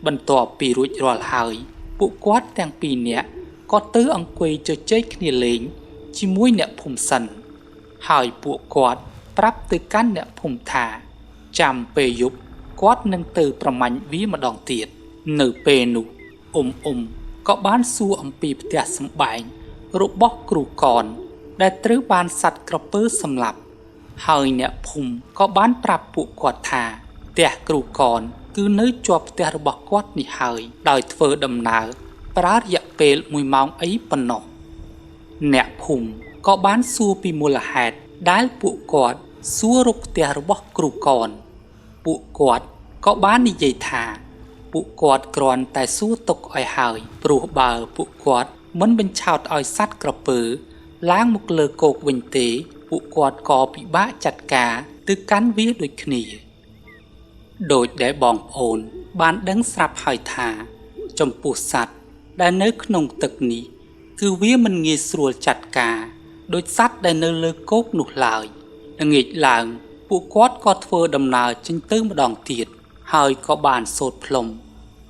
បន្ទាប់ពីរួចរាល់ហើយពួកគាត់ទាំងពីរនាក់ក៏ទៅអង្គុយជជែកគ្នាលេងជាមួយអ្នកភូមិសិនហើយពួកគាត់ប្រាប់ទៅកាន់អ្នកភូមិថាចាំពេលយប់គាត់នឹងទៅប្រមាញ់វាម្ដងទៀតនៅពេលនោះក៏បានសួរអំពីផ្ទះសម្បែងរបស់គ្រូកនដែលត្រូវបានសត្វក្រពើសម្លាប់ហើយអ្នកភូមិក៏បានប្រាប់ពួកគាត់ថាផ្ទះគ្រូកនគឺនៅជាប់ផ្ទះរបស់គាត់នេះហើយដោយធ្វើដំណើរប្រើរយៈពេល1ម៉ោងអីប៉ុណ្ណោះអ្នកភូមិក៏បានសួរពីមូលហេតុដែលពួកគាត់សួររកផ្ទះរបស់គ្រូកនពួកគាត់ក៏បាននិយាយថាពួកគាត់គ្រាន់តែសួរទុកឲ្យហើយព្រោះបើពួកគាត់មិនបញ្ឆោតឲ្យសត្វក្រពើឡើងមកលើគោកវិញទេពួកគាត់ក៏ពិបាកចាត់ការទៅកាន់វាដូចគ្នាដោយដែលបងប្អូនបានដឹងស្រាប់ហើយថាចំពោះសត្វដែលនៅក្នុងទឹកនេះគឺវាមិនងាយស្រួលចាត់ការដោយសត្វដែលនៅលើគោកនោះឡើយល្ងាចឡើងពួកគាត់ក៏ធ្វើដំណើរចេញទៅម្ដងទៀតហើយក៏បានសូត្រផ្លុំ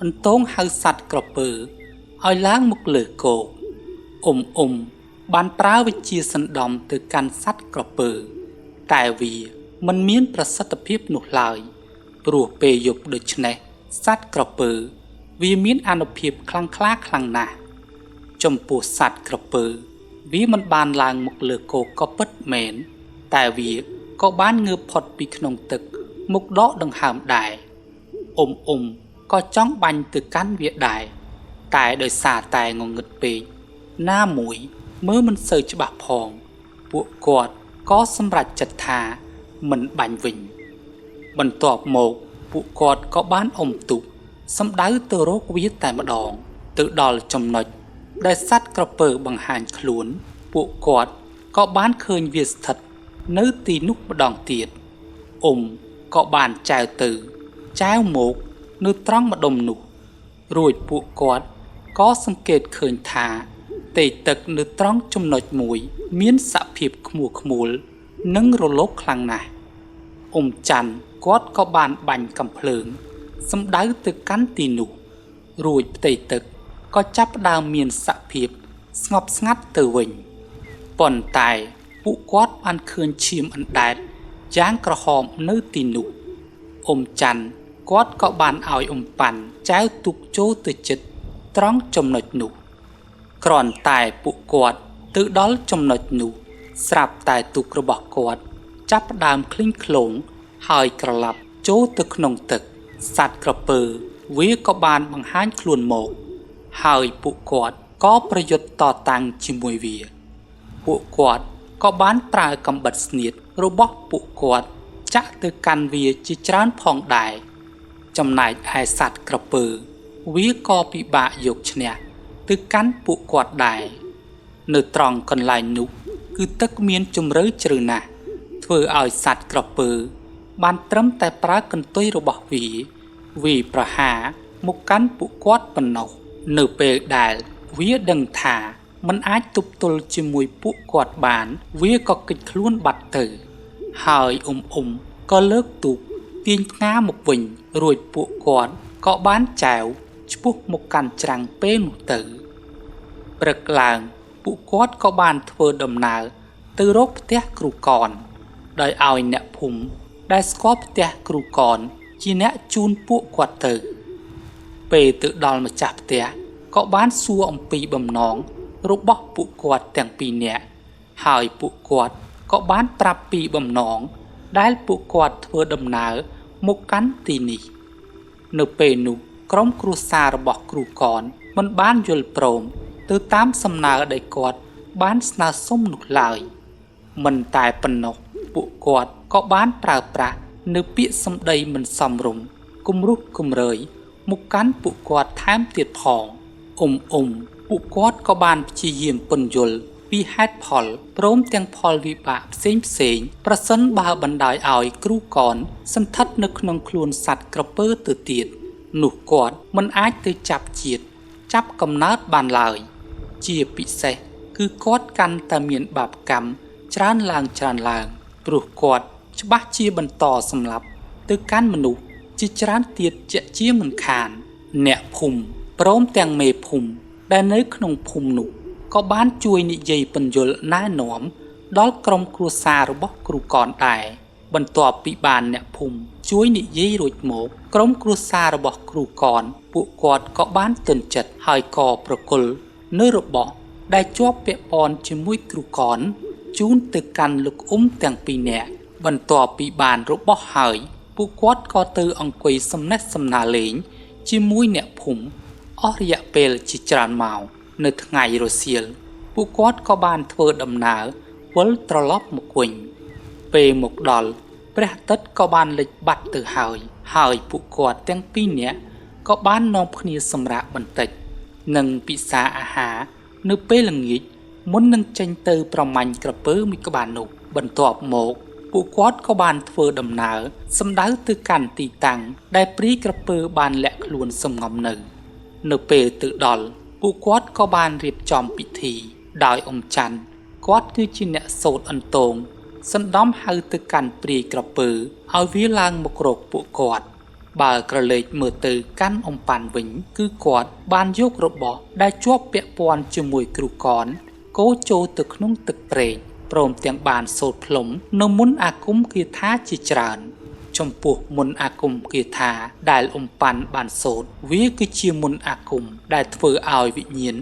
អន្តងហៅសត្វក្រពើឲ្យឡើងមកលើគោកបានប្រើវិជ្ជាសណ្ដំទៅកាន់សត្វក្រពើតែវាមិនមានប្រសិទ្ធភាពនោះឡើយព្រោះពេលយប់ដូច្នេះសត្វក្រពើវាមានអានុភាពខ្លាំងក្លាខ្លាំងណាស់ចំពោះសត្វក្រពើវាមិនបានឡើងមកលើគោកក៏ពិតមែនតែវាក៏បានងើបផុតពីក្នុងទឹកមកដកដង្ហើមដែរក៏ចង់បាញ់ទៅកាន់វាដែរតែដោយសារតែងងឹតពេកណាមួយមើលមិនសូវច្បាស់ផងពួកគាត់ក៏សម្រេចចិត្តថាមិនបាញ់វិញបន្ទាប់មកពួកគាត់ក៏បានទូកសម្ដៅទៅរកវាតែម្ដងទៅដល់ចំណុចដែលសត្វក្រពើបង្ហាញខ្លួនពួកគាត់ក៏បានឃើញវាស្ថិតនៅទីនោះម្ដងទៀតក៏បានចែវទៅចែវមក នៅត្រង់ម្ដុំនោះរួចពួកគាត់ក៏សង្កេតឃើញថាទេទឹកនៅត្រង់ចំណុចមួយមានសភាពខ្មួខ្មូលនិងរលកខ្លាំងណាស់ច័ន្ទគាត់ក៏បានបាញ់កាំភ្លើងសម្ដៅទៅកាន់ទីនោះរួចផ្ទៃទឹកក៏ចាប់ផ្ដើមមានសភាពស្ងប់ស្ងាត់ទៅវិញប៉ុន្តែពួកគាត់បានឃើញឈាមអណ្ដែតយ៉ាងក្រហមនៅទីនោះច័ន្ទគាត់ក៏បានឲ្យប៉ាន់ចែវទូកចូលទៅជិតត្រង់ចំណុចនោះគ្រាន់តែពួកគាត់ទៅដល់ចំណុចនោះស្រាប់តែទូករបស់គាត់ចាប់ផ្ដើមឃ្លីងឃ្លោងហើយក្រឡាប់ចូលទៅក្នុងទឹកសត្វក្រពើវាក៏បានបង្ហាញខ្លួនមកហើយពួកគាត់ក៏ប្រយុទ្ធតតាំងជាមួយវាពួកគាត់ក៏បានប្រើកាំបិតស្នៀតរបស់ពួកគាត់ចាក់ទៅកាន់វាជាច្រើនផងដែរចំណែកឯសត្វក្រពើវាក៏ពិបាកយកឈ្នះទៅកាន់ពួកគាត់ដែរនៅត្រង់កន្លែងនោះគឺទឹកមានជម្រៅជ្រៅណាស់ធ្វើឲ្យសត្វក្រពើបានត្រឹមតែប្រើកន្ទុយរបស់វាប្រហារមកកាន់ពួកគាត់ប៉ុណ្ណោះនៅពេលដែលវាដឹងថាมันអាចទប់ទល់ជាមួយពួកគាត់បានវាក៏គេចខ្លួនបាត់ទៅហើយក៏លើកទូកទាញផ្ងាមកវិញរួចពួកគាត់ក៏បានចែវឆ្ពោះមកកាន់ច្រាំងពេលនោះទៅព្រឹកឡើងពួកគាត់ក៏បានធ្វើដំណើរទៅរកផ្ទះគ្រូកនដោយឲ្យអ្នកភូមិដែលស្គាល់ផ្ទះគ្រូកនជាអ្នកជូនពួកគាត់ទៅពេលទៅដល់ម្ចាស់ផ្ទះក៏បានសួរអំពីបំណងរបស់ពួកគាត់ទាំងពីរនាក់ហើយពួកគាត់ក៏បានប្រាប់ពីបំណងដែលពួកគាត់ធ្វើដំណើរមកកាន់ទីនេះនៅពេលនោះក្រុមគ្រួសាររបស់គ្រូកនមិនបានយល់ព្រមទៅតាមសំណើដែលគាត់បានស្នើសុំនោះឡើយមិនតែប៉ុណ្ណោះពួកគាត់ក៏បានប្រើប្រាស់នៅពាក្យសម្ដីមិនសមរម្យគំរោះគំរើយមកកាន់ពួកគាត់ថែមទៀតផងពួកគាត់ក៏បានព្យាយាមពន្យល់ពីហេតុផលព្រមទាំងផលវិបាកផ្សេងប្រសិនបើបណ្ដោយឲ្យគ្រូកនសន្ធិដ្ឋនៅក្នុងខ្លួនសត្វក្រពើទៅទៀតនោះគាត់មិនអាចទៅចាប់កំណើតបានឡើយជាពិសេសគឺគាត់កាន់តែមានបាបកម្មច្រើនឡើងព្រោះគាត់ច្បាស់ជាបន្តសម្លាប់ទៅកាន់មនុស្សជាច្រើនទៀតជាមិនខានអ្នកភូមិព្រមទាំងមេភូមិដែលនៅក្នុងភូមិនោះក៏បានជួយនិយាយពន្យល់ណែនាំដល់ក្រុមគ្រួសាររបស់គ្រូកនដែរបន្ទាប់ពីបានអ្នកភូមិជួយនិយាយរួចមកក្រុមគ្រួសាររបស់គ្រូកនពួកគាត់ក៏បានទន់ចិត្តហើយក៏ប្រគល់នៅរបស់ដែលជាប់ពាក់ព័ន្ធជាមួយគ្រូកនជូនទៅកាន់លោកទាំងពីរនាក់បន្ទាប់ពីបានរបស់ហើយពួកគាត់ក៏ទៅអង្គុយសំណេះសំណាលលេងជាមួយអ្នកភូមិអស់រយៈពេលជាច្រើនម៉ោងនៅថ្ងៃរសៀលពួកគាត់ក៏បានធ្វើដំណើរវិលត្រឡប់មកវិញពេលមកដល់ព្រះអាទិត្យក៏បានលិចបាត់ទៅហើយពួកគាត់ទាំងពីរនាក់ក៏បាននាំគ្នាសម្រាកបន្តិចនិងពិសាអាហារនៅពេលល្ងាចមុននឹងចេញទៅប្រមាញ់ក្រពើមួយក្បាលនោះបន្ទាប់មកពួកគាត់ក៏បានធ្វើដំណើរសម្ដៅទៅកាន់ទីតាំងដែលព្រាយក្រពើបានលាក់ខ្លួនសំងំនៅពេលទៅដល់ពួកគាត់ក៏បានរៀបចំពិធីដោយច័ន្ទគាត់គឺជាអ្នកសូត្រអន្ទងសណ្ដំហៅទៅកាន់ព្រាយក្រពើឲ្យវាឡើងមករកពួកគាត់បើក្រឡេកមើលទៅកាន់ប៉ាន់វិញគឺគាត់បានយករបស់ដែលជាប់ពាក់ព័ន្ធជាមួយគ្រូកនកោចូលទៅក្នុងទឹកព្រែកព្រមទាំងបានសូត្រផ្លុំនៅមន្តអាគមគាថាជាច្រើនចំពោះមន្តអាគមគាថាដែលប៉ាន់បានសូត្រវាគឺជាមន្តអាគមដែលធ្វើឲ្យវិញ្ញាណ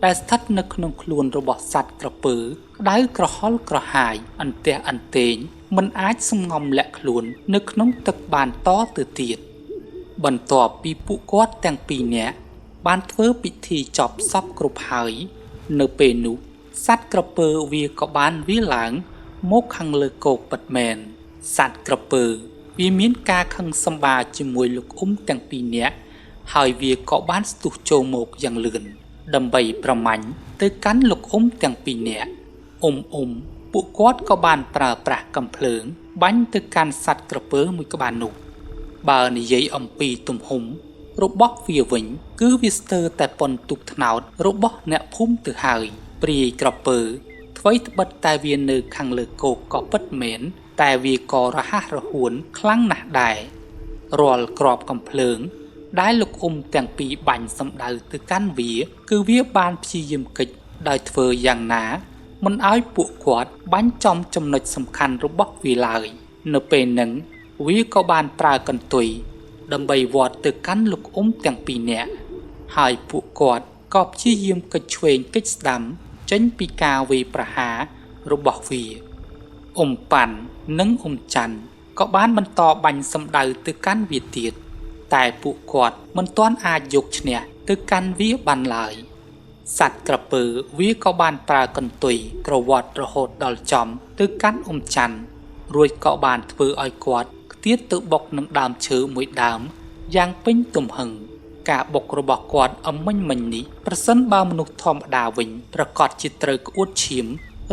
ដែលស្ថិតនៅក្នុងខ្លួនរបស់សត្វក្រពើក្តៅក្រហល់ក្រហាយអន្ទះអន្ទែងមិនអាចសំងំលាក់ខ្លួននៅក្នុងទឹកបានតទៅទៀតបន្ទាប់ពីពួកគាត់ទាំងពីរនាក់បានធ្វើពិធីចប់សពគ្រប់ហើយនៅពេលនោះសត្វក្រពើវាក៏បានវាឡើងមកខាងលើគោកពិតមែនសត្វក្រពើវាមានការខឹងសម្បាជាមួយលោកទាំងពីរនាក់ហើយវាក៏បានស្ទុះចូលមកយ៉ាងលឿនដើម្បីប្រមាញ់ទៅកាន់លោកទាំងពីរនាក់ពួកគាត់ក៏បានប្រើប្រាស់កាំភ្លើងបាញ់ទៅកាន់សត្វក្រពើមួយក្បាលនោះ បើនិយាយអំពីទំហំរបស់វាវិញគឺវាស្ទើរតែប៉ុនទុកថ្នោតរបស់អ្នកភូមិទៅហើយព្រាយក្រពើអ្វីត្បិតតែវានៅខាងលើគោកក៏ពិតមែនតែវាក៏រហ័សរហួនខ្លាំងណាស់ដែររាល់ក្របកំភ្លើងដែលលោកទាំងពីរបាញ់សម្ដៅទៅកាន់វាគឺវាបានព្យាយាមកិច្ចដោយធ្វើយ៉ាងណាមិនឲ្យពួកគាត់បាញ់ចំចំណុចសំខាន់របស់វាឡើយនៅពេលហ្នឹងវាក៏បានប្រើកន្ទុយដើម្បីវាត់ទៅកាន់លោកទាំងពីរនាក់ហើយពួកគាត់ក៏ព្យាយាមកិច្ចឆ្វេងកិច្ចស្ដាំចេញពីការវាយប្រហាររបស់វាប៉ាន់និងច័ន្ទក៏បានបន្តបាញ់សម្ដៅទៅកាន់វាទៀតតែពួកគាត់មិនទាន់អាចយកឈ្នះទៅកាន់វាបានឡើយសត្វក្រពើវាក៏បានប្រើកន្ទុយក្រវាត់រហូតដល់ចំទៅកាន់ច័ន្ទរួចក៏បានធ្វើឲ្យគាត់ខ្ទាតទៅបុកនឹងដើមឈើមួយដើមយ៉ាងពេញទំហឹងការបុករបស់គាត់មិញនេះប្រសិនបើមនុស្សធម្មតាវិញប្រកាសជាត្រូវក្អួតឈាម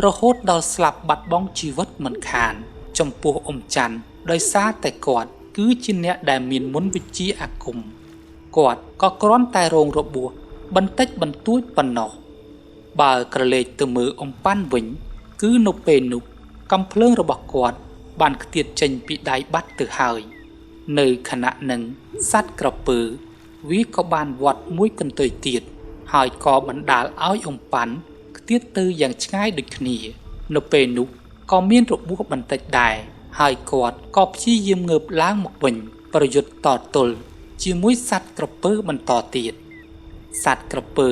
រហូតដល់ស្លាប់បាត់បង់ជីវិតមិនខានចំពោះច័ន្ទដោយសារតែគាត់គឺជាអ្នកដែលមានមន្តវិជ្ជាអាគមគាត់ក៏គ្រាន់តែរងរបួសបន្តិចបន្តួចប៉ុណ្ណោះបើក្រឡេកទៅមើលប៉ាន់វិញគឺនៅពេលនោះកំភ្លើងរបស់គាត់បានខ្ទាតចេញពីដៃបាត់ទៅហើយនៅខណៈនឹងសត្វក្រពើវាក៏បានវាត់មួយកន្ទុយទៀតហើយក៏បណ្ដាលឲ្យប៉ាន់ខ្ទាតទៅយ៉ាងឆ្ងាយដូចគ្នានៅពេលនោះក៏មានរបួសបន្តិចដែរហើយគាត់ក៏ព្យាយាមងើបឡើងមកវិញប្រយុទ្ធតទល់ជាមួយសត្វក្រពើបន្តទៀតសត្វក្រពើ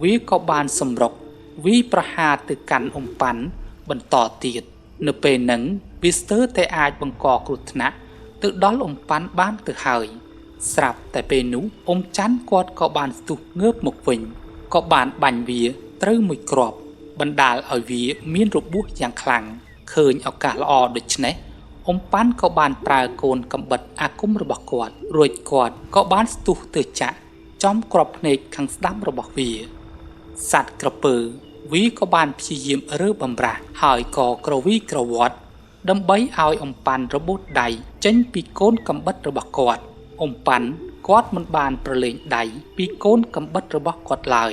វាក៏បានសម្រុកវាយប្រហារទៅកាន់ប៉ាន់បន្តទៀតនៅពេលហ្នឹងវាស្ទើរតែអាចបង្កគ្រោះថ្នាក់ទៅដល់ប៉ាន់បានទៅហើយស្រាប់តែពេលនោះច័ន្ទគាត់ក៏បានស្ទុះងើបមកវិញក៏បានបាញ់វាត្រូវមួយគ្រាប់បណ្ដាលឲ្យវាមានរបួសយ៉ាងខ្លាំងឃើញឱកាសល្អដូច្នេះប៉ាន់ក៏បានប្រើកូនកំបិតអាគមរបស់គាត់រួចគាត់ក៏បានស្ទុះទៅចាក់ចំគ្រាប់ភ្នែកខាងស្ដាំរបស់វាសត្វក្រពើវាក៏បានព្យាយាមរើបំរាស់ហើយក៏ក្រវីក្រវាត់ដើម្បីឲ្យប៉ាន់របូតដៃចេញពីកូនកំបិតរបស់គាត់ប៉ាន់គាត់មិនបានប្រឡែងដៃពីកូនកំបិតរបស់គាត់ឡើយ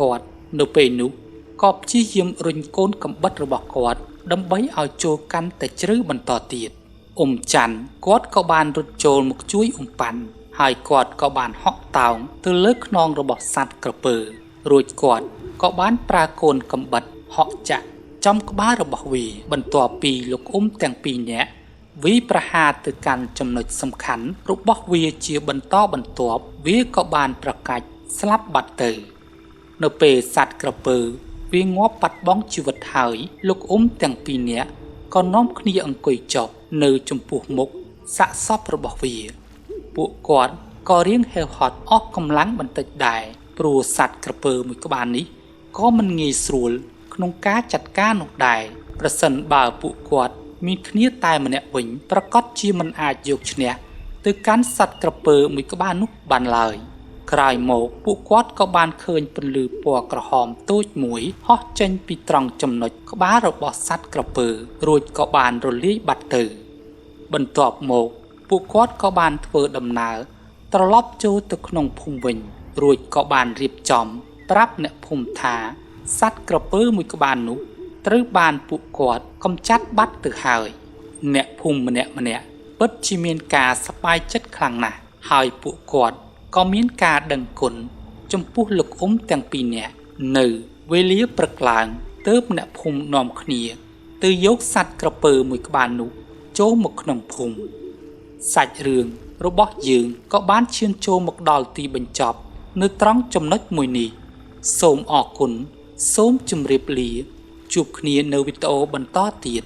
គាត់នៅពេលនោះក៏ព្យាយាមរុញកូនកំបិតរបស់គាត់ដើម្បីឲ្យចូលកាន់តែជ្រៅបន្តទៀតច័ន្ទគាត់ក៏បានរត់ចូលមកជួយប៉ាន់ហើយគាត់ក៏បានហក់តោងទៅលើខ្នងរបស់សត្វក្រពើរួចគាត់ក៏បានប្រើកូនកំបិតហក់ចាក់ចំក្បាលរបស់វាបន្ទាប់ពីលោកទាំងពីរនាក់វាប្រហារទៅកាន់ចំណុចសំខាន់របស់វាជាបន្តបន្ទាប់វាក៏បានប្រកាច់ស្លាប់បាត់ទៅនៅពេលសត្វក្រពើវាងាប់បាត់បង់ជីវិតហើយលោកទាំងពីរនាក់ក៏នាំគ្នាអង្គុយចុះនៅចំពោះមុខសាកសពរបស់វាពួកគាត់ក៏រៀងហេវហត់អស់កម្លាំងបន្តិចដែរព្រោះសត្វក្រពើមួយក្បាលនេះក៏មិនងាយស្រួលក្នុងការចាត់ការនោះដែរប្រសិនបើពួកគាត់មានគ្នាតែម្នាក់វិញប្រកាសជាមិនអាចយកឈ្នះទៅកាន់សត្វក្រពើមួយក្បាលនោះបានឡើយក្រោយមកពួកគាត់ក៏បានឃើញពន្លឺពណ៌ក្រហមតូចមួយហោះចេញពីត្រង់ចំណុចក្បាលរបស់សត្វក្រពើរួចក៏បានរលាយបាត់ទៅបន្ទាប់មកពួកគាត់ក៏បានធ្វើដំណើរត្រឡប់ចូលទៅក្នុងភូមិវិញរួចក៏បានរៀបចំប្រាប់អ្នកភូមិថាសត្វក្រពើមួយក្បាលនោះត្រូវបានពួកគាត់កំចាត់បាត់ទៅហើយអ្នកភូមិម្នាក់ពិតជាមានការសប្បាយចិត្តខ្លាំងណាស់ហើយពួកគាត់ក៏មានការដឹងគុណចំពោះលោកទាំងពីរនាក់នៅវេលាព្រឹកឡើងទើបអ្នកភូមិនាំគ្នាទៅយកសត្វក្រពើមួយក្បាលនោះចូលមកក្នុងភូមិសាច់រឿងរបស់យើងក៏បានឈានចូលមកដល់ទីបញ្ចប់នៅត្រង់ចំណុចមួយនេះសូមអរគុណសូមជម្រាបលាជួបគ្នានៅវីដេអូបន្តទៀត